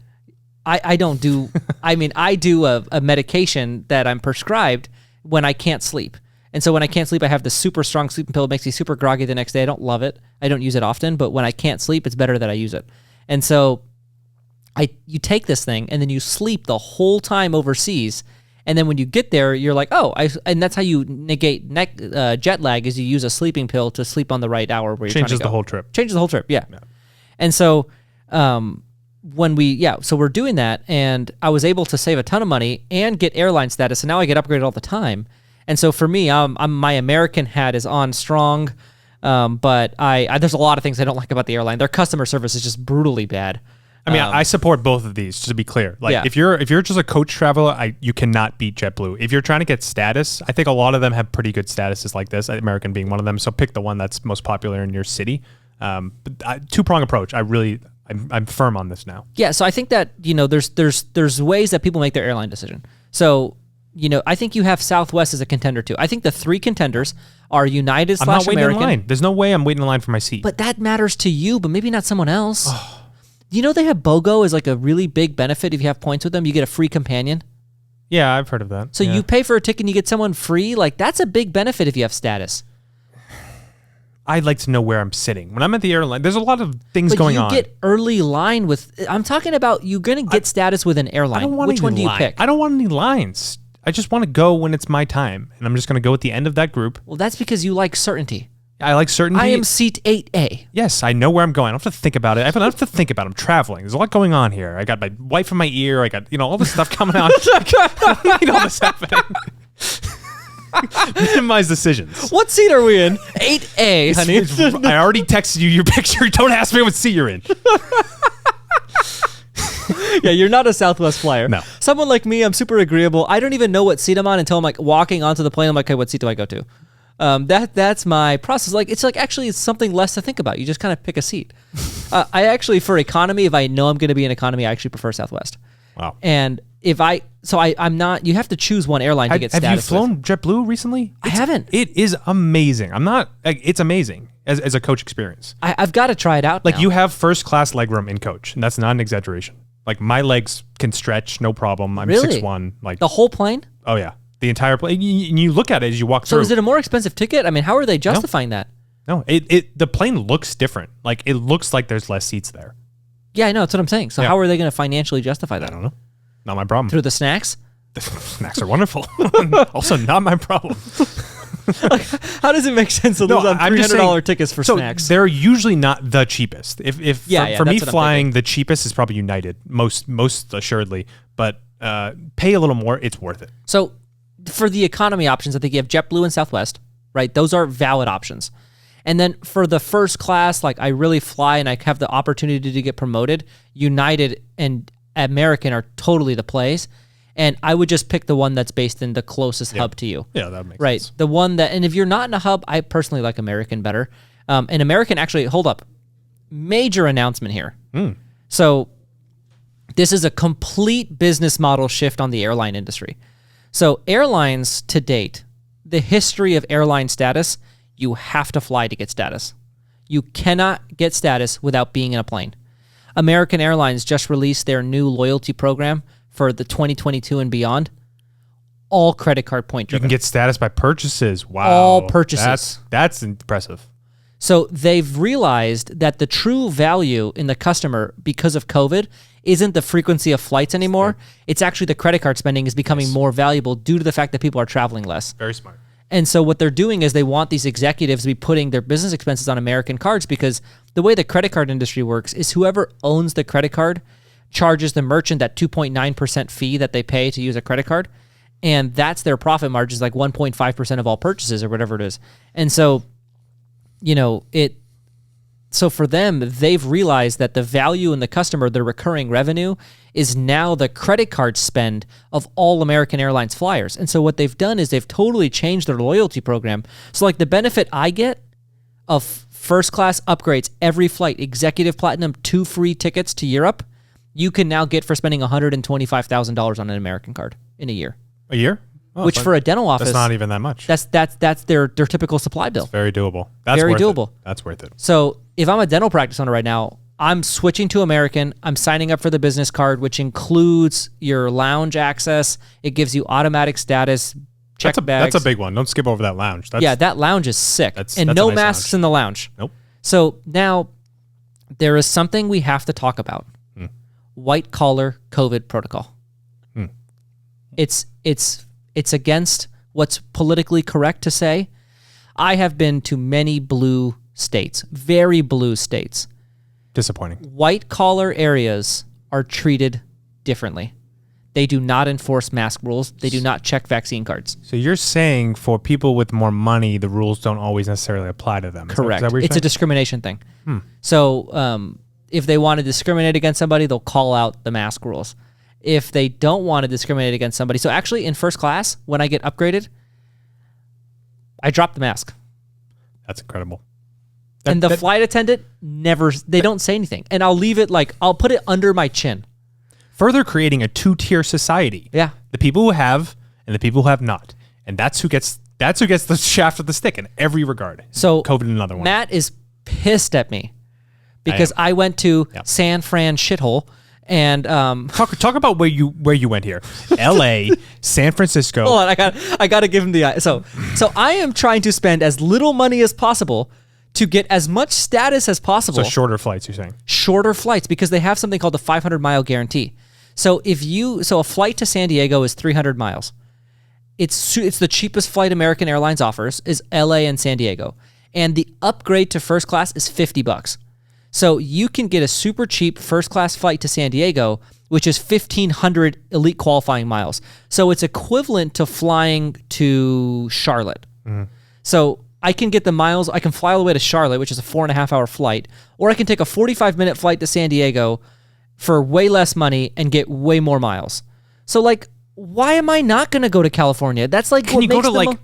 I don't do, I mean, I do a medication that I'm prescribed when I can't sleep. And so when I can't sleep, I have this super strong sleeping pill. It makes me super groggy the next day. I don't love it. I don't use it often, but when I can't sleep, it's better that I use it. And so you take this thing and then you sleep the whole time overseas. And then when you get there, you're like, and that's how you negate jet lag, is you use a sleeping pill to sleep on the right hour where you're trying to go.
Changes the whole trip.
Changes the whole trip, yeah. And so so we're doing that, and I was able to save a ton of money and get airline status, and now I get upgraded all the time. And so for me, my American hat is on strong, but there's a lot of things I don't like about the airline. Their customer service is just brutally bad.
I mean, I support both of these, just to be clear. Like, if you're just a coach traveler, you cannot beat JetBlue. If you're trying to get status, I think a lot of them have pretty good statuses like this, American being one of them. So pick the one that's most popular in your city. But two-prong approach. I'm firm on this now. Yeah,
so I think that, there's ways that people make their airline decision. So, I think you have Southwest as a contender too. I think the three contenders are United / American.
I'm not waiting in line. There's no way I'm waiting in line for my seat.
But that matters to you, but maybe not someone else. Do you know they have BOGO as like a really big benefit if you have points with them? You get a free companion.
Yeah, I've heard of that.
So you pay for a ticket and you get someone free? Like, that's a big benefit if you have status.
I'd like to know where I'm sitting. When I'm at the airline, there's a lot of things going on.
You get early line with... I'm talking about you're going to get status with an airline. Which one do you pick?
I don't want any lines. I just want to go when it's my time. And I'm just going to go at the end of that group.
Well, that's because you like certainty.
I like certainty.
I am seat 8A.
Yes, I know where I'm going. I don't have to think about it. I don't have to think about it. I'm traveling. There's a lot going on here. I got my wife in my ear. I got, all this stuff coming out. I need all this happening. Minimize decisions.
What seat are we in? 8A, honey.
I already texted you your picture. Don't ask me what seat you're in.
Yeah, you're not a Southwest flyer.
No.
Someone like me, I'm super agreeable. I don't even know what seat I'm on until I'm like walking onto the plane. I'm like, okay, what seat do I go to? That's my process. Like, it's actually it's something less to think about. You just kind of pick a seat. I actually, for economy, if I know I'm going to be in economy, I actually prefer Southwest.
Wow.
And I'm not, you have to choose one airline to get status.
Have you flown JetBlue recently?
I haven't.
It is amazing. It's amazing as a coach experience.
I've got to try it out now.
You have first class legroom in coach, and that's not an exaggeration. Like, my legs can stretch, no problem. I'm
really?
6'1". Like,
the whole plane?
Oh yeah. The entire plane. You look at it as you walk through.
So is it a more expensive ticket? I mean, how are they justifying that?
No, the plane looks different. Like, it looks like there's less seats there.
Yeah, I know. That's what I'm saying. So how are they going to financially justify that?
I don't know. Not my problem.
Through the snacks?
The snacks are wonderful. Also, not my problem.
Like, how does it make sense to lose on $300 tickets for snacks?
They're usually not the cheapest. For me, flying, the cheapest is probably United, most assuredly. But pay a little more, it's worth it.
So for the economy options, I think you have JetBlue and Southwest, right? Those are valid options. And then for the first class, like, I really fly and I have the opportunity to get promoted, United and American are totally the plays. And I would just pick the one that's based in the closest hub to you.
Yeah, that makes sense.
Right. The one that, and if you're not in a hub, I personally like American better. And American, actually, hold up. Major announcement here. So this is a complete business model shift on the airline industry. So airlines to date, the history of airline status, you have to fly to get status. You cannot get status without being in a plane. American Airlines just released their new loyalty program for the 2022 and beyond. All credit card point driven.
You can get status by purchases. Wow.
All purchases.
That's impressive.
So they've realized that the true value in the customer because of COVID isn't the frequency of flights anymore. It's actually the credit card spending is becoming more valuable due to the fact that people are traveling less.
Very smart.
And so what they're doing is they want these executives to be putting their business expenses on American cards, because the way the credit card industry works is whoever owns the credit card charges the merchant that 2.9% fee that they pay to use a credit card. And that's their profit margins, like 1.5% of all purchases or whatever it is. And so, so for them, they've realized that the value in the customer, the recurring revenue, is now the credit card spend of all American Airlines flyers. And so what they've done is they've totally changed their loyalty program. So like the benefit I get of first class upgrades every flight, executive platinum, 2 free tickets to Europe, you can now get for spending $125,000 on an American card in a year.
A year? Oh,
which for a dental office,
that's not even that much.
That's their typical supply bill.
It's very doable. That's
very
worth
doable.
It. That's worth it.
So if I'm a dental practice owner right now, I'm switching to American. I'm signing up for the business card, which includes your lounge access. It gives you automatic status, check bags.
That's a big one. Don't skip over that lounge.
That lounge is sick.
That's
no
nice
masks
lounge.
in the lounge.
Nope.
So now there is something we have to talk about. White collar COVID protocol. It's against what's politically correct to say. I have been to many blue states, very blue states.
Disappointing.
White collar areas are treated differently. They do not enforce mask rules. They do not check vaccine cards.
So you're saying for people with more money, the rules don't always necessarily apply to them.
Correct.
Is that what you're
It's
saying?
a discrimination thing. So if they want to discriminate against somebody, they'll call out the mask rules. If they don't want to discriminate against somebody. So actually in first class, when I get upgraded, I drop the mask.
That's incredible.
And the flight attendant they don't say anything. And I'll leave it I'll put it under my chin.
Further creating a 2-tier society.
Yeah.
The people who have and the people who have not. And that's who gets the shaft of the stick in every regard.
So
COVID another one.
Matt is pissed at me because I went to San Fran shithole. And
talk about where you went here. LA, San Francisco.
Hold on, I got to give him the so I am trying to spend as little money as possible to get as much status as possible.
So shorter flights, you're saying?
Shorter flights, because they have something called the 500-mile guarantee. So a flight to San Diego is 300 miles. It's the cheapest flight American Airlines offers is LA and San Diego. And the upgrade to first class is $50. So you can get a super cheap first class flight to San Diego which is 1,500 elite qualifying miles. So it's equivalent to flying to Charlotte. So I can get the miles. I can fly all the way to Charlotte, which is a 4.5-hour flight, or I can take a 45-minute flight to San Diego for way less money and get way more miles. So like, why am I not going to go to California? That's like,
can you go to like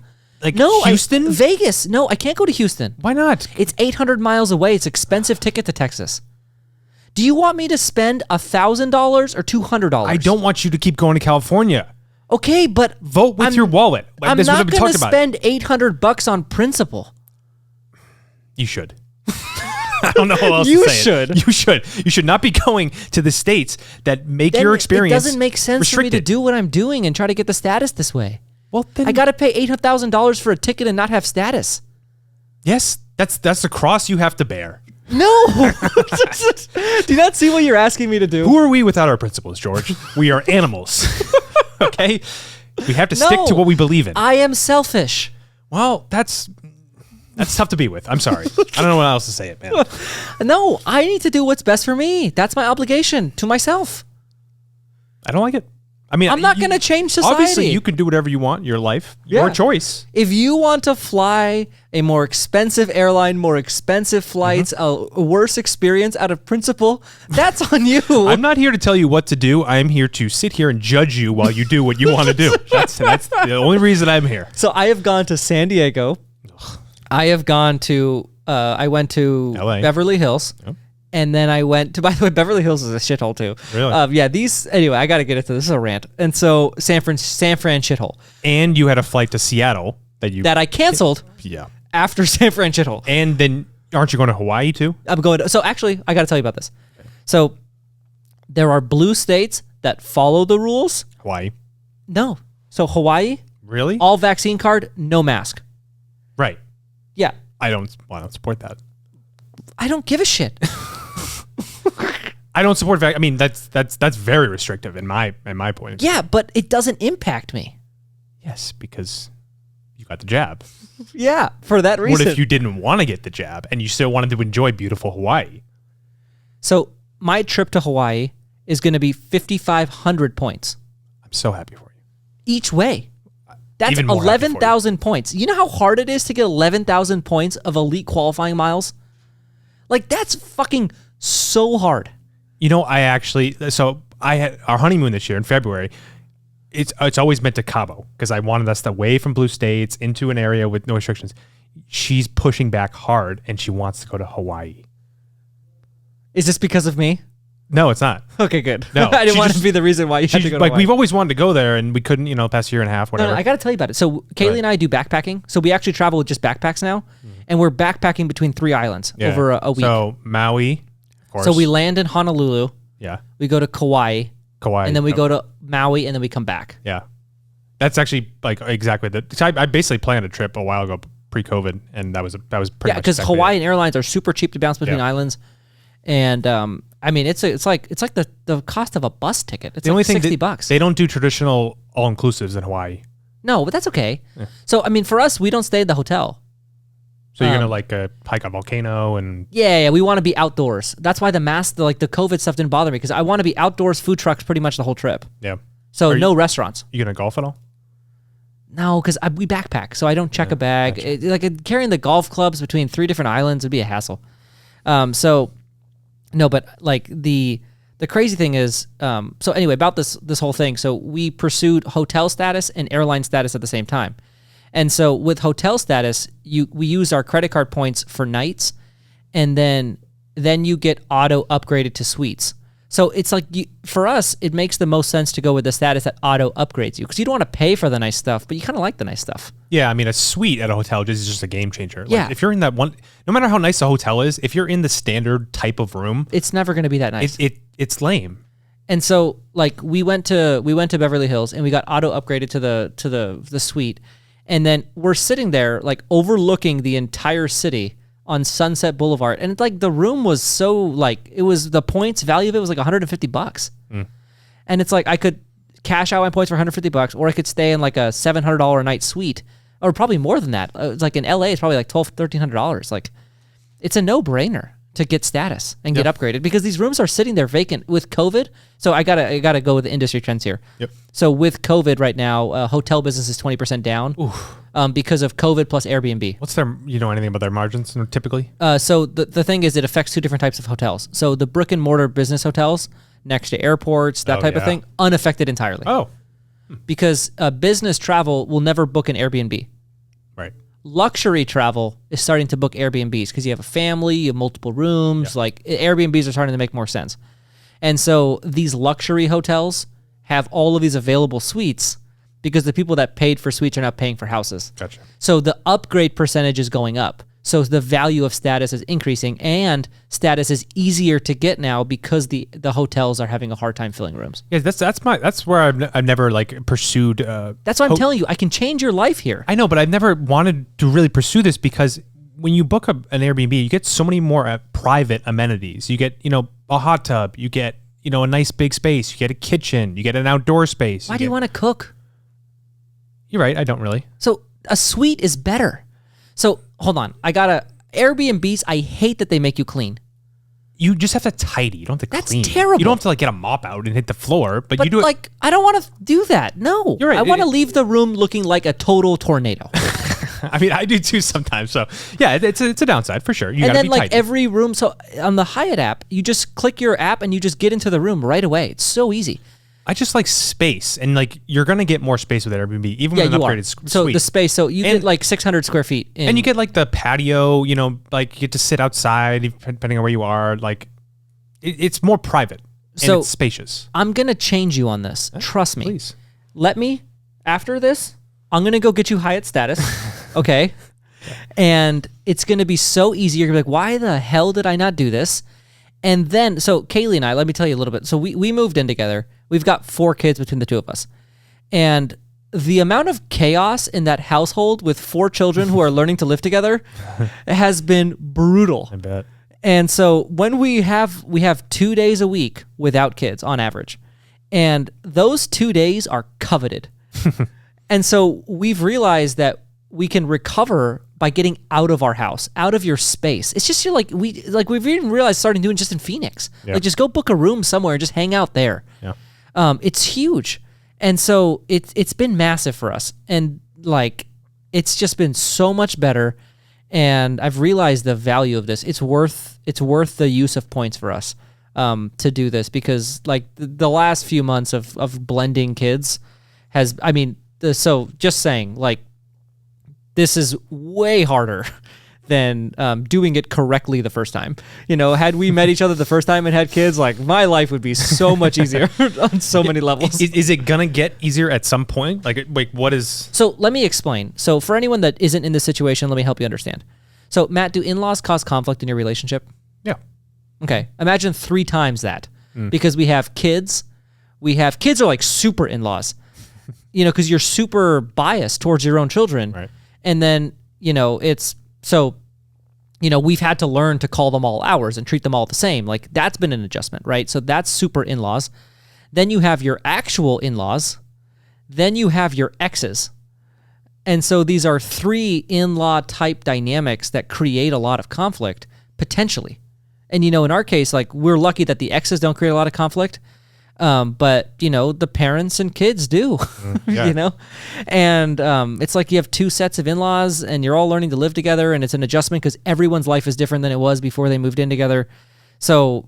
Houston?
Vegas. No, I can't go to Houston.
Why not?
It's 800 miles away. It's an expensive ticket to Texas. Do you want me to spend $1,000 or $200?
I don't want you to keep going to California.
Okay, but
vote with your wallet.
I'm not going to spend $800 on principle.
You should. I don't know what else
You
to say.
should.
You should. You should not be going to the states that make
Then
your experience
it doesn't make sense
restricted.
for me to do what I'm doing and try to get the status this way.
Well, then
I got to pay $800,000 for a ticket and not have status.
Yes, that's the cross you have to bear.
No. Do you not see what you're asking me to do?
Who are we without our principles, George? We are animals. Okay? We have to stick to what we believe in.
I am selfish.
Well, that's tough to be with. I'm sorry. I don't know what else to say it, man.
No, I need to do what's best for me. That's my obligation to myself.
I don't like it. I mean,
I'm not going to change society.
Obviously, you can do whatever you want. Your life, your choice.
If you want to fly a more expensive airline, more expensive flights, a worse experience out of principle, that's on you.
I'm not here to tell you what to do. I'm here to sit here and judge you while you do what you want to do. That's the only reason I'm here.
So I have gone to San Diego. I have gone to, I went to
LA.
Beverly Hills.
Yep.
And then I went to, by the way, Beverly Hills is a shithole too.
Really?
Anyway, I got to get into this. This is a rant. And so San Fran shithole.
And you had a flight to Seattle that
I canceled after San Fran shithole.
And then aren't you going to Hawaii too?
I'm going to, so actually, I got to tell you about this. Okay. So there are blue states that follow the rules.
Hawaii.
No. So Hawaii.
Really?
All vaccine card, no mask.
Right.
Yeah.
I don't support that.
I don't give a shit.
I don't support I mean, that's very restrictive in my point of view.
Yeah, but it doesn't impact me.
Yes, because you got the jab.
Yeah, for that reason.
What if you didn't want to get the jab and you still wanted to enjoy beautiful Hawaii?
So my trip to Hawaii is going to be 5,500 points.
I'm so happy for you.
Each way. That's
Even more
11,000 points. You know how hard it is to get 11,000 points of elite qualifying miles? Like, that's fucking so hard.
You know, I had our honeymoon this year in February. It's always meant to Cabo because I wanted us away from blue states into an area with no restrictions. She's pushing back hard and she wants to go to Hawaii.
Is this because of me?
No, it's not.
Okay, good.
No,
I didn't want to be the reason why you had to go to Hawaii.
We've always wanted to go there and we couldn't, past year and a half, whatever.
No, I got to tell you about it. So Kaylee and I do backpacking. So we actually travel with just backpacks now. And we're backpacking between 3 islands over a week.
So Maui, of course.
So we land in Honolulu.
Yeah.
We go to Kauai.
And
then we go to Maui and then we come back.
Yeah. That's actually like exactly I basically planned a trip a while ago pre-COVID and that was pretty much
because
exactly
Hawaiian Airlines are super cheap to bounce between islands. And I mean, it's like the cost of a bus ticket. It's the only thing $60.
They don't do traditional all-inclusives in Hawaii.
No, but that's okay. Yeah. So I mean, for us, we don't stay at the hotel.
So you're gonna hike a volcano and
yeah, we want to be outdoors. That's why the COVID stuff didn't bother me because I want to be outdoors, food trucks, pretty much the whole trip.
Yeah.
So no restaurants.
You gonna golf at all?
No, because we backpack, so I don't check a bag. Gotcha. Carrying the golf clubs between 3 different islands would be a hassle. So no, but like the crazy thing is, so anyway, about this whole thing. So we pursued hotel status and airline status at the same time. And so with hotel status, we use our credit card points for nights, and then you get auto upgraded to suites. So it's like for us, it makes the most sense to go with the status that auto upgrades you because you don't want to pay for the nice stuff, but you kind of like the nice stuff.
Yeah, I mean, a suite at a hotel is just a game changer. Like,
yeah.
If you're in that one, no matter how nice the hotel is, if you're in the standard type of room,
it's never going to be that nice.
It's lame.
And so, like, we went to Beverly Hills and we got auto upgraded to the suite. And then we're sitting there, like, overlooking the entire city on Sunset Boulevard. And, like, the room was so, like, it was the points value of it was like $150. And it's like I could cash out my points for $150, or I could stay in, like, a $700 a night suite, or probably more than that. It's like in LA, it's probably like $1,200, $1,300. Like, it's a no-brainer to get status and get upgraded because these rooms are sitting there vacant with COVID. So I gotta go with the industry trends here.
Yep.
So with COVID right now, hotel business is 20% down because of COVID plus Airbnb.
What's their, you know anything about their margins typically?
So the thing is, it affects two different types of hotels. So the brick and mortar business hotels next to airports, that type of thing, unaffected entirely.
Oh.
Because business travel will never book an Airbnb.
Right.
Luxury travel is starting to book Airbnbs because you have a family, you have multiple rooms. Like Airbnbs are starting to make more sense. And so these luxury hotels have all of these available suites because the people that paid for suites are now paying for houses.
Gotcha.
So the upgrade percentage is going up. So the value of status is increasing, and status is easier to get now because the hotels are having a hard time filling rooms.
Yeah, that's where I've never like pursued.
That's why I'm telling you, I can change your life here.
I know, but I've never wanted to really pursue this because when you book an Airbnb, you get so many more private amenities. You get, a hot tub. You get, a nice big space. You get a kitchen. You get an outdoor space.
Why do you want to cook?
You're right. I don't really.
So a suite is better. So hold on. Airbnbs, I hate that they make you clean.
You just have to tidy. You don't have to clean.
That's terrible.
You don't have to get a mop out and hit the floor, but you do it.
I don't want to do that. No.
You're right.
I want to leave the room looking like a total tornado.
I mean, I do too sometimes. So yeah, it's a downside for sure. You
and then
tidy.
every room. So on the Hyatt app, you just click your app and you just get into the room right away. It's so easy.
I just like space, and you're gonna get more space with Airbnb, even with an upgraded suite.
So the space, so you get 600 square feet,
and you get the patio. You get to sit outside, depending on where you are. It's more private, and it's spacious.
I'm gonna change you on this. Trust me.
Please.
Let me. After this, I'm gonna go get you Hyatt status. Okay, and it's gonna be so easy. You're gonna be like, why the hell did I not do this? And then, so Kaylee and I, let me tell you a little bit. So we moved in together. We've got 4 kids between the two of us. And the amount of chaos in that household with 4 children who are learning to live together has been brutal.
I bet.
And so when we have 2 days a week without kids on average. And those 2 days are coveted. And so we've realized that we can recover by getting out of our house, out of your space. It's just we've even realized starting doing just in Phoenix.
Yeah.
Just go book a room somewhere and just hang out there.
Yeah.
It's huge. And so it's been massive for us. And it's just been so much better. And I've realized the value of this. It's worth the use of points for us to do this because the last few months of blending kids so just saying this is way harder than doing it correctly the first time. Had we met each other the first time and had kids, my life would be so much easier on so many levels.
Is it gonna get easier at some point? What is?
So let me explain. So for anyone that isn't in this situation, let me help you understand. So Matt, do in-laws cause conflict in your relationship?
Yeah.
Okay. Imagine 3 times that because we have kids. Kids are super in-laws, because you're super biased towards your own children.
Right.
And then, we've had to learn to call them all ours and treat them all the same. That's been an adjustment, right? So that's super in-laws. Then you have your actual in-laws. Then you have your exes. And so these are 3 in-law type dynamics that create a lot of conflict, potentially. And, in our case, we're lucky that the exes don't create a lot of conflict. But the parents and kids do,
yeah.
And it's you have 2 sets of in-laws and you're all learning to live together, and it's an adjustment because everyone's life is different than it was before they moved in together. So,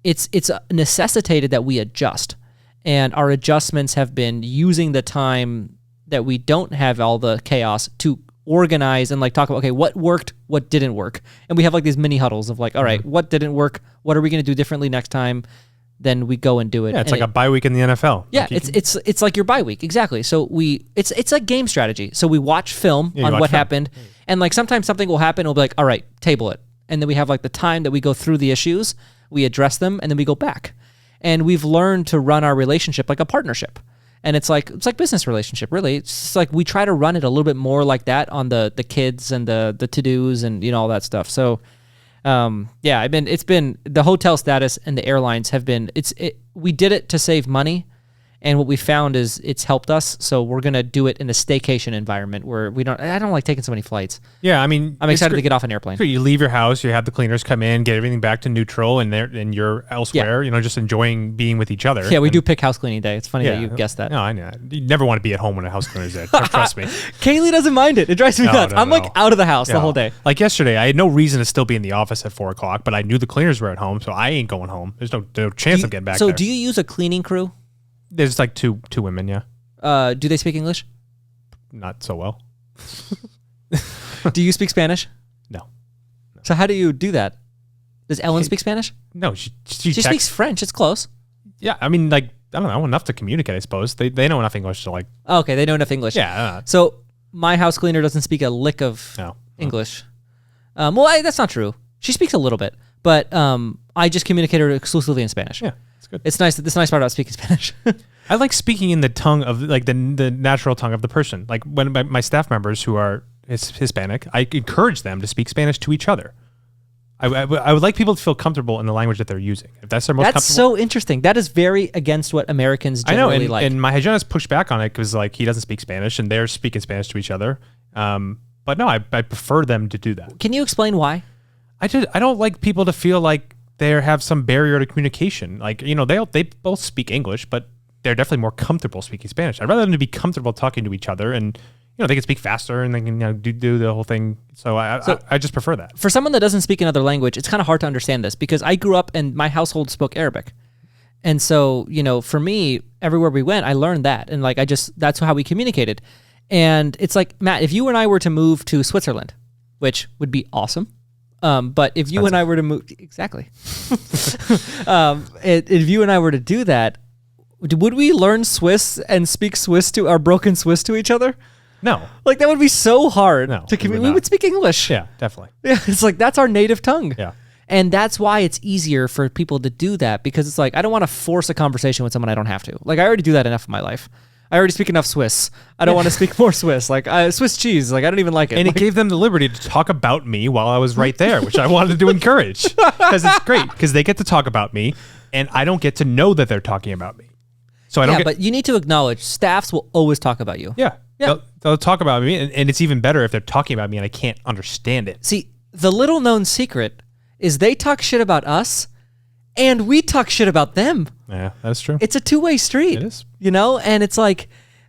it's necessitated that we adjust, and our adjustments have been using the time that we don't have all the chaos to organize and talk about, okay, what worked, what didn't work. And we have these mini huddles of all right, what didn't work? What are we going to do differently next time? Then we go and do it.
Yeah, it's a bye week in the NFL.
Yeah, it's like your bye week, exactly. So it's a game strategy. So we watch film on what happened, and sometimes something will happen. And we'll be all right, table it, and then we have the time that we go through the issues, we address them, and then we go back. And we've learned to run our relationship like a partnership, and it's like business relationship really. It's just we try to run it a little bit more like that on the kids and the to-dos and all that stuff. So. It's been the hotel status and the airlines have been, we did it to save money, And what we found is it's helped us. So we're going to do it in a staycation environment where I don't like taking so many flights.
Yeah, I mean,
I'm excited to get off an airplane.
So you leave your house, you have the cleaners come in, get everything back to neutral, and you're elsewhere, just enjoying being with each other.
Yeah, we do pick house cleaning day. It's funny that you guessed that.
No, I know. You never want to be at home when a house cleaner's there. Trust me.
Kaylee doesn't mind it. It drives me nuts. I'm like out of the house the whole day.
Like yesterday, I had no reason to still be in the office at 4 o'clock, but I knew the cleaners were at home, so I ain't going home. There's no chance of getting back there.
So do you use a cleaning crew?
There's like two women, yeah.
Do they speak English?
Not so well.
Do you speak Spanish?
No.
So how do you do that? Does Ellen speak Spanish?
No, she
speaks French. It's close.
Yeah, I mean, like, I don't know, enough to communicate, I suppose. They know enough English to like...
Okay, they know enough English.
Yeah.
So my house cleaner doesn't speak a lick of English. That's not true. She speaks a little bit, but I just communicate her exclusively in Spanish.
Yeah, it's good.
It's nice. This nice part about speaking Spanish.
I like speaking in the tongue of, like, the natural tongue of the person. Like, when my staff members who are Hispanic, I encourage them to speak Spanish to each other. I would like people to feel comfortable in the language that they're using. If that's their most comfortable. That's
so interesting. That is very against what Americans generally like.
And my hygienist pushed back on it because, like, he doesn't speak Spanish and they're speaking Spanish to each other. But no, I prefer them to do that.
Can you explain why?
I don't like people to feel like they have some barrier to communication. Like, they both speak English, but they're definitely more comfortable speaking Spanish. I'd rather them to be comfortable talking to each other, and they can speak faster and they can do the whole thing. So I just prefer that.
For someone that doesn't speak another language, it's kind of hard to understand this because I grew up and my household spoke Arabic. And so, for me, everywhere we went, I learned that. And like, that's how we communicated. And it's like, Matt, if you and I were to move to Switzerland, which would be awesome. But if you and I were to move, exactly. If you and I were to do that, would we learn Swiss and speak Swiss to our broken Swiss to each other?
No.
Like, that would be so hard to communicate. We would speak English.
Yeah, definitely.
Yeah, it's like, that's our native tongue.
Yeah.
And that's why it's easier for people to do that, because it's like, I don't want to force a conversation with someone I don't have to. Like, I already do that enough in my life. I already speak enough Swiss. I don't want to speak more Swiss. Like, Swiss cheese, like, I don't even like it.
And it gave them the liberty to talk about me while I was right there, which I wanted to encourage. Because it's great, because they get to talk about me, and I don't get to know that they're talking about me. So I don't
but you need to acknowledge staffs will always talk about you.
Yeah. They'll talk about me, and it's even better if they're talking about me and I can't understand it.
See, the little known secret is they talk shit about us, and we talk shit about them.
Yeah, that's true.
It's a two-way street.
It is.
And it's like,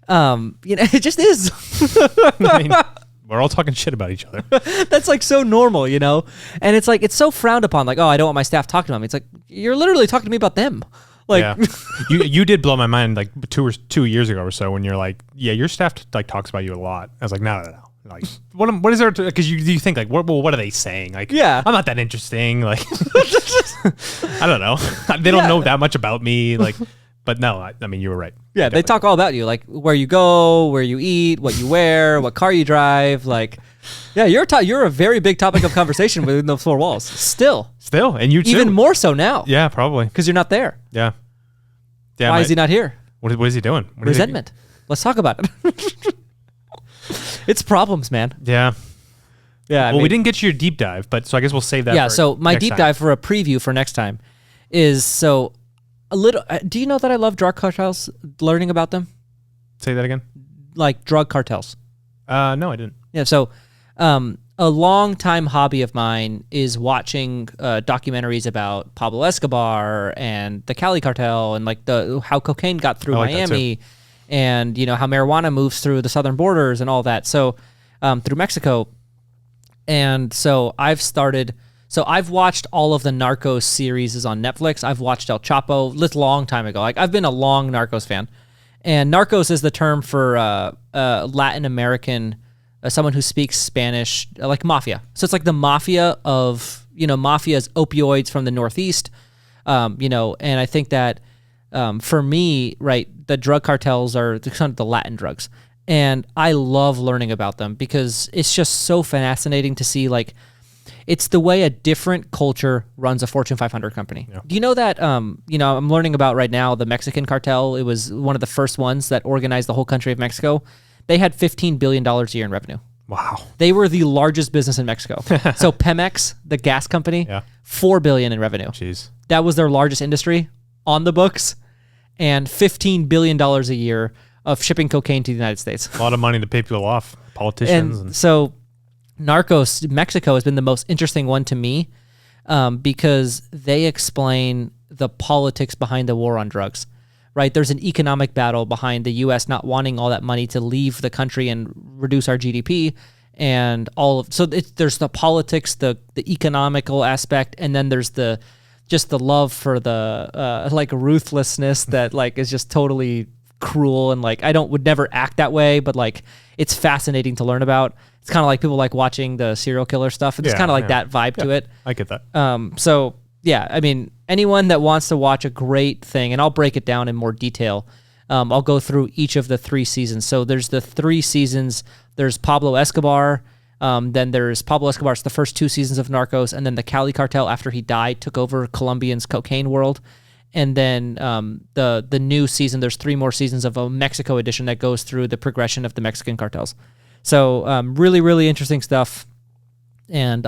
it just is.
I mean, we're all talking shit about each other.
That's like so normal, And it's like, it's so frowned upon. Like, oh, I don't want my staff talking about me. It's like, you're literally talking to me about them. Like,
yeah. you did blow my mind like 2 years ago or so when you're like, yeah, your staff like talks about you a lot. I was like, no. Like, what is there? Because you think like, what are they saying? Like,
yeah,
I'm not that interesting. Like, I don't know. They don't know that much about me. Like, but no, I mean, you were right.
Yeah, they talk all about you, like where you go, where you eat, what you wear, what car you drive. Like, yeah, you're a very big topic of conversation within those four walls. Still,
and you too.
Even more so now.
Yeah, probably
because you're not there.
Yeah.
Why is he not here?
What is he doing?
Resentment. Let's talk about it. It's problems, man.
Yeah.
Yeah.
Well, we didn't get to your deep dive, but so I guess we'll save that.
Yeah. So my deep dive for a preview for next time is a little. Do you know that I love drug cartels? Learning about them.
Say that again.
Like drug cartels.
No, I didn't.
Yeah. So, a long time hobby of mine is watching documentaries about Pablo Escobar and the Cali cartel and like how cocaine got through Miami. And, how marijuana moves through the southern borders and all that. So, through Mexico. And so I've watched all of the Narcos series on Netflix. I've watched El Chapo this long time ago. Like, I've been a long Narcos fan. And Narcos is the term for Latin American, someone who speaks Spanish, like mafia. So it's like the mafia of, mafia's opioids from the Northeast. And I think that for me, right, the drug cartels are kind of the Latin drugs. And I love learning about them because it's just so fascinating to see, like, it's the way a different culture runs a Fortune 500 company. Yeah. Do you know that, I'm learning about right now the Mexican cartel. It was one of the first ones that organized the whole country of Mexico. They had $15 billion a year in revenue.
Wow.
They were the largest business in Mexico. So Pemex, the gas company, $4 billion in revenue.
Jeez.
That was their largest industry on the books. and $15 billion a year of shipping cocaine to the United States.
A lot of money to pay people off, politicians.
And so Narcos, Mexico has been the most interesting one to me because they explain the politics behind the war on drugs, right? There's an economic battle behind the U.S. not wanting all that money to leave the country and reduce our GDP. And there's the politics, the economical aspect, and then there's just the love for the like ruthlessness that like is just totally cruel, and like would never act that way, but like it's fascinating to learn about. It's kind of like people like watching the serial killer stuff. It's kind of like that vibe to it.
I get that.
So yeah, I mean, anyone that wants to watch a great thing, and I'll break it down in more detail. I'll go through each of the 3 seasons. So there's the 3 seasons. There's Pablo Escobar. Then there's Pablo Escobar's the first 2 seasons of Narcos, and then the Cali Cartel after he died took over Colombian's cocaine world. And then the new season, there's 3 more seasons of a Mexico edition that goes through the progression of the Mexican cartels. So really, really interesting stuff. And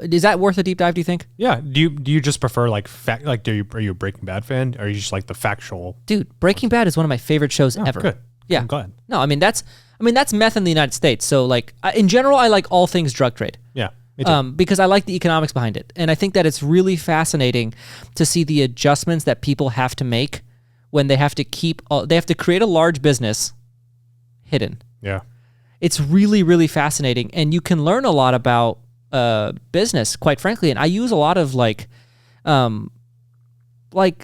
is that worth a deep dive, do you think?
Yeah. Do you just prefer like are you a Breaking Bad fan, or are you just like the factual?
Dude, Breaking Bad is one of my favorite shows ever.
Good.
Yeah.
I'm glad.
No, I mean that's meth in the United States. So like in general, I like all things drug trade.
Yeah. Me too.
Because I like the economics behind it. And I think that it's really fascinating to see the adjustments that people have to make when they have to create a large business hidden.
Yeah. It's
really, really fascinating. And you can learn a lot about business, quite frankly. And I use a lot of like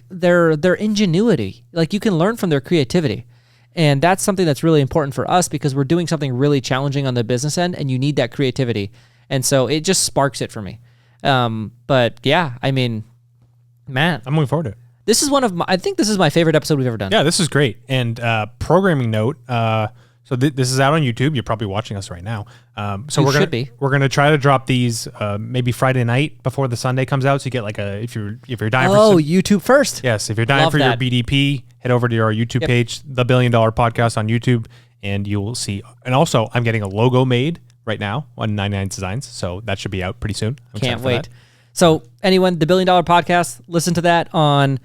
their ingenuity. Like you can learn from their creativity. And that's something that's really important for us because we're doing something really challenging on the business end, and you need that creativity. And so it just sparks it for me. But yeah, I mean, man,
I'm looking forward to it.
This is I think this is my favorite episode we've ever done.
Yeah, this is great. And programming note, so this is out on YouTube. You're probably watching us right now. So we're gonna try to drop these maybe Friday night before the Sunday comes out. So you get like if you're dying for
YouTube first.
Yes, if you're dying for your BDP, head over to our YouTube page, The $1 Billion Podcast on YouTube, and you will see. And also, I'm getting a logo made right now on 99 Designs, so that should be out pretty soon.
Can't wait. So anyone, The $1 Billion Podcast, listen to that on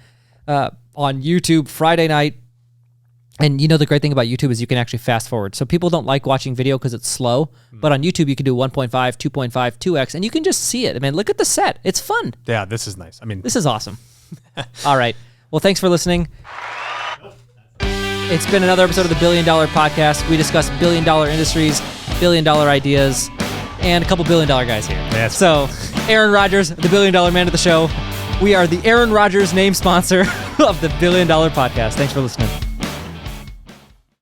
YouTube Friday night. And you know the great thing about YouTube is you can actually fast forward. So people don't like watching video because it's slow, but on YouTube you can do 1.5, 2.5, 2x, and you can just see it. I mean, look at the set. It's fun.
Yeah, this is nice. I mean,
this is awesome. All right. Well, thanks for listening. It's been another episode of the $1 Billion Podcast. We discuss billion-dollar industries, billion-dollar ideas, and a couple billion-dollar guys here.
Yes.
So, Aaron Rodgers, the $1 Billion Man of the show. We are the Aaron Rodgers name sponsor of the $1 Billion Podcast. Thanks for listening.